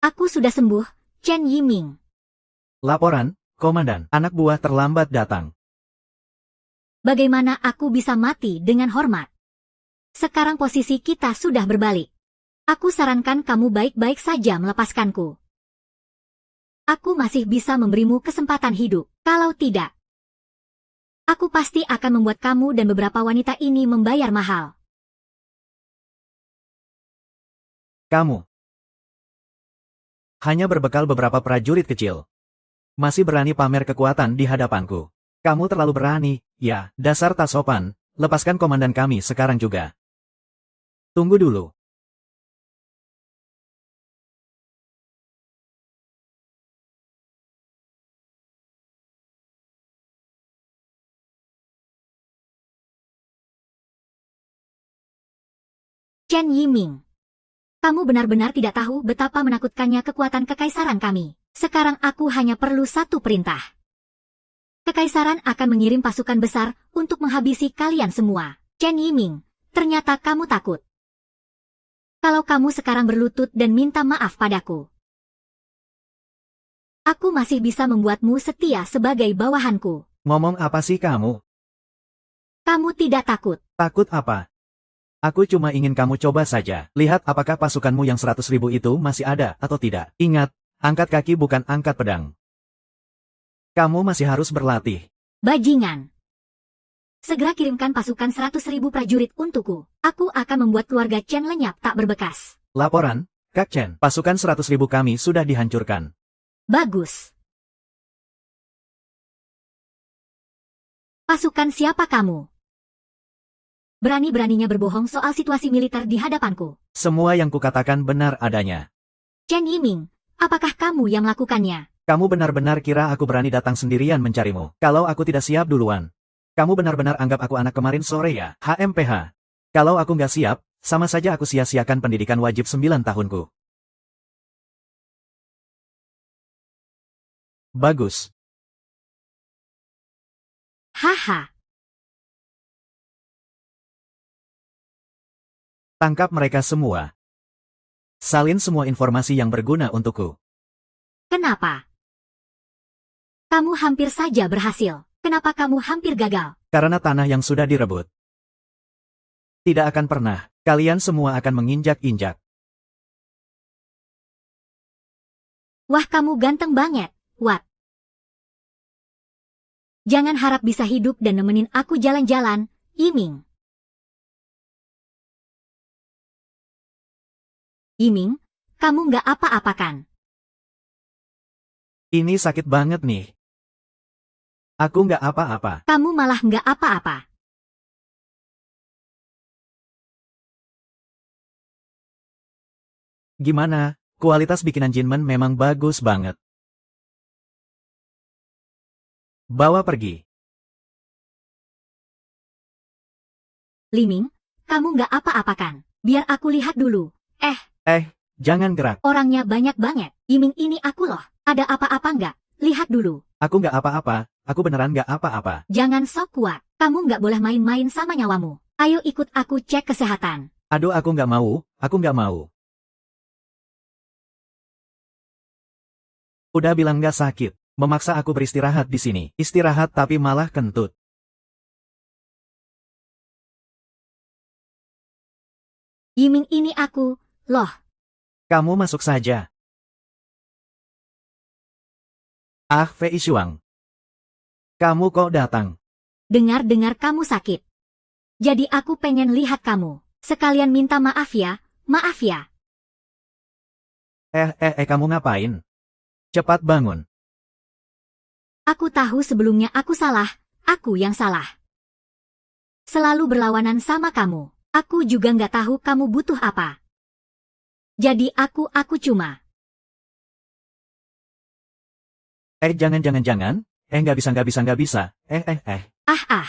Aku sudah sembuh, Chen Yiming. Laporan, Komandan, anak buah terlambat datang. Bagaimana aku bisa mati dengan hormat? Sekarang posisi kita sudah berbalik. Aku sarankan kamu baik-baik saja melepaskanku. Aku masih bisa memberimu kesempatan hidup. Kalau tidak, aku pasti akan membuat kamu dan beberapa wanita ini membayar mahal. Kamu hanya berbekal beberapa prajurit kecil. Masih berani pamer kekuatan di hadapanku. Kamu terlalu berani, Ya, dasar tak sopan, lepaskan komandan kami sekarang juga. Tunggu dulu. Chen Yiming. Kamu benar-benar tidak tahu betapa menakutkannya kekuatan kekaisaran kami. Sekarang aku hanya perlu satu perintah. Kekaisaran akan mengirim pasukan besar untuk menghabisi kalian semua. Chen Yiming, ternyata kamu takut. Kalau kamu sekarang berlutut dan minta maaf padaku, aku masih bisa membuatmu setia sebagai bawahanku. Ngomong apa sih kamu? Kamu tidak takut. Takut apa? Aku cuma ingin kamu coba saja. Lihat apakah pasukanmu yang 100.000 itu masih ada atau tidak. Ingat, angkat kaki bukan angkat pedang. Kamu masih harus berlatih. Bajingan. Segera kirimkan pasukan 100.000 prajurit untukku. Aku akan membuat keluarga Chen lenyap tak berbekas. Laporan, Kak Chen. Pasukan 100.000 kami sudah dihancurkan. Bagus. Pasukan siapa kamu? Berani-beraninya berbohong soal situasi militer di hadapanku. Semua yang kukatakan benar adanya. Chen Yiming, apakah kamu yang melakukannya? Kamu benar-benar kira aku berani datang sendirian mencarimu. Kalau aku tidak siap duluan. Kamu benar-benar anggap aku anak kemarin sore ya, HMPH. Kalau aku nggak siap, sama saja aku sia-siakan pendidikan wajib 9 tahunku. Bagus. Haha. Tangkap mereka semua. Salin semua informasi yang berguna untukku. Kenapa? Kamu hampir saja berhasil. Kenapa kamu hampir gagal? Karena tanah yang sudah direbut. Tidak akan pernah. Kalian semua akan menginjak-injak. Wah, kamu ganteng banget, Wat. Jangan harap bisa hidup dan nemenin aku jalan-jalan, Yiming. Yiming, kamu nggak apa-apa kan? Ini sakit banget nih. Aku nggak apa-apa. Kamu malah nggak apa-apa. Gimana? Kualitas bikinan Jinmen memang bagus banget. Bawa pergi. Liming, kamu nggak apa-apa kan? Biar aku lihat dulu. Jangan gerak. Orangnya banyak banget. Yiming ini aku loh. Ada apa-apa nggak? Lihat dulu. Aku nggak apa-apa. Aku beneran nggak apa-apa. Jangan sok kuat. Kamu nggak boleh main-main sama nyawamu. Ayo ikut aku cek kesehatan. Aduh, aku nggak mau. Aku nggak mau. Udah bilang nggak sakit. Memaksa aku beristirahat di sini. Istirahat tapi malah kentut. Yiming ini aku, loh. Kamu masuk saja. Ah, Fei Shuang. Kamu kok datang? Dengar-dengar kamu sakit. Jadi aku pengen lihat kamu. Sekalian minta maaf ya, maaf ya. Kamu ngapain? Cepat bangun. Aku tahu sebelumnya aku salah, aku yang salah. Selalu berlawanan sama kamu. Aku juga nggak tahu kamu butuh apa. Jadi aku cuma. Jangan. Nggak bisa. Ah.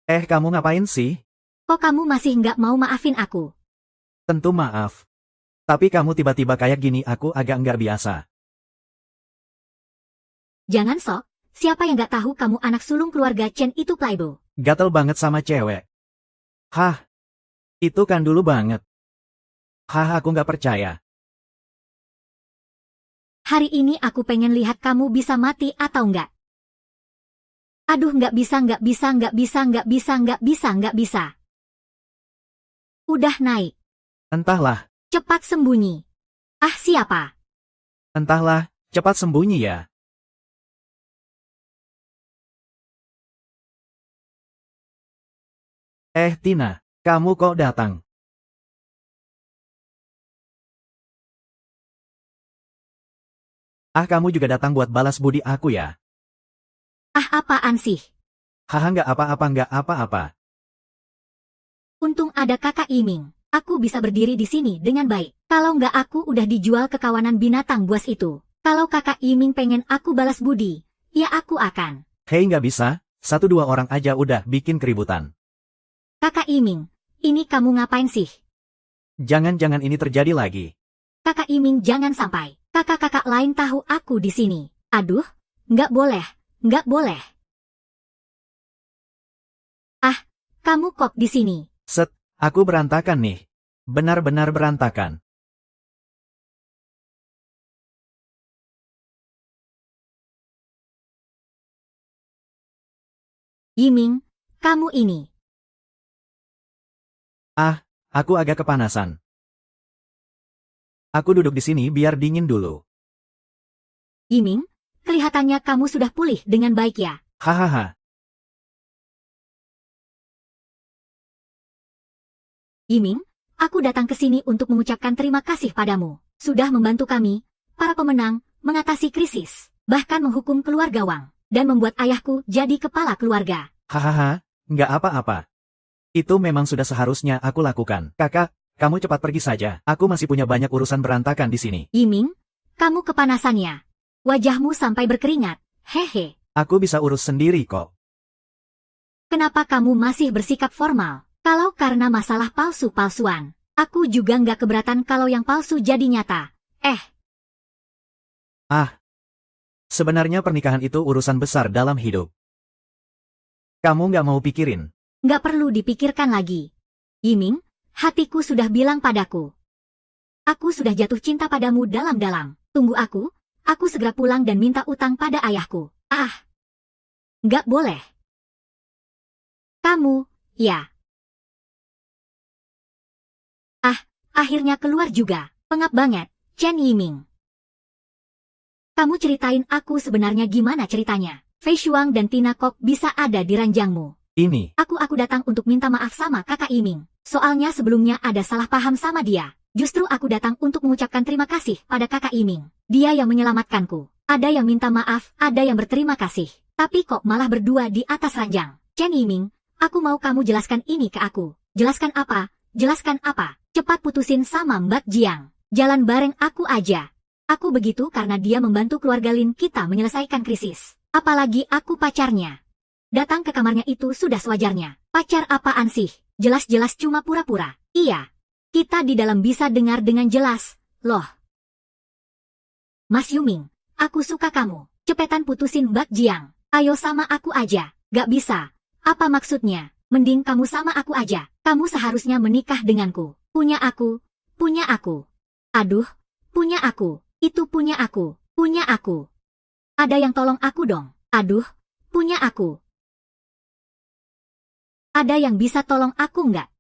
Kamu ngapain sih? Kok kamu masih nggak mau maafin aku? Tentu maaf. Tapi kamu tiba-tiba kayak gini aku agak nggak biasa. Jangan sok. Siapa yang nggak tahu kamu anak sulung keluarga Chen itu playboy? Gatel banget sama cewek. Hah? Itu kan dulu banget. Hah, aku nggak percaya. Hari ini aku pengen lihat kamu bisa mati atau nggak. Aduh, nggak bisa. Udah naik. Entahlah. Cepat sembunyi. Ah, siapa? Entahlah, cepat sembunyi ya. Tina, kamu kok datang? Ah, kamu juga datang buat balas budi aku ya? Ah, apaan sih? Haha, nggak apa-apa. Untung ada kakak Iming. Aku bisa berdiri di sini dengan baik. Kalau nggak aku udah dijual ke kawanan binatang buas itu. Kalau kakak Iming pengen aku balas budi, ya aku akan. Hei, nggak bisa, 1-2 orang aja udah bikin keributan. Kakak Iming, ini kamu ngapain sih? Jangan-jangan ini terjadi lagi. Kakak Iming jangan sampai kakak-kakak lain tahu aku di sini. Aduh, nggak boleh, nggak boleh. Ah, kamu kok di sini? Set, aku berantakan nih. Benar-benar berantakan. Yiming, kamu ini. Ah, aku agak kepanasan. Aku duduk di sini biar dingin dulu. Yiming, kelihatannya kamu sudah pulih dengan baik ya. Hahaha. Yiming, aku datang ke sini untuk mengucapkan terima kasih padamu. Sudah membantu kami, para pemenang, mengatasi krisis. Bahkan menghukum keluarga Wang. Dan membuat ayahku jadi kepala keluarga. Hahaha, nggak apa-apa. Itu memang sudah seharusnya aku lakukan. Kakak, kamu cepat pergi saja. Aku masih punya banyak urusan berantakan di sini. Yiming, kamu kepanasannya. Wajahmu sampai berkeringat. Hehe. Aku bisa urus sendiri kok. Kenapa kamu masih bersikap formal? Kalau karena masalah palsu-palsuan. Aku juga nggak keberatan kalau yang palsu jadi nyata. Ah, sebenarnya pernikahan itu urusan besar dalam hidup. Kamu nggak mau pikirin. Nggak perlu dipikirkan lagi. Yiming, hatiku sudah bilang padaku. Aku sudah jatuh cinta padamu dalam-dalam. Tunggu aku segera pulang dan minta utang pada ayahku. Ah, nggak boleh. Kamu, ya. Ah, akhirnya keluar juga. Pengap banget, Chen Yiming. Kamu ceritain aku sebenarnya gimana ceritanya. Fei Shuang dan Tina kok bisa ada di ranjangmu. Ini, Aku datang untuk minta maaf sama kakak Iming. Soalnya sebelumnya ada salah paham sama dia. Justru aku datang untuk mengucapkan terima kasih pada kakak Iming. Dia yang menyelamatkanku. Ada yang minta maaf, ada yang berterima kasih. Tapi kok malah berdua di atas ranjang. Chen Yiming, aku mau kamu jelaskan ini ke aku. Jelaskan apa? Jelaskan apa? Cepat putusin sama Mbak Jiang. Jalan bareng aku aja. Aku begitu karena dia membantu keluarga Lin kita menyelesaikan krisis. Apalagi aku pacarnya. Datang ke kamarnya itu sudah sewajarnya. Pacar apaan sih? Jelas-jelas cuma pura-pura. Iya. Kita di dalam bisa dengar dengan jelas. Loh. Mas Yuming, aku suka kamu. Cepetan putusin Mbak Jiang. Ayo sama aku aja. Gak bisa. Apa maksudnya? Mending kamu sama aku aja. Kamu seharusnya menikah denganku. Punya aku. Punya aku. Aduh. Punya aku. Itu punya aku. Punya aku. Ada yang tolong aku dong. Aduh. Punya aku. Ada yang bisa tolong aku nggak?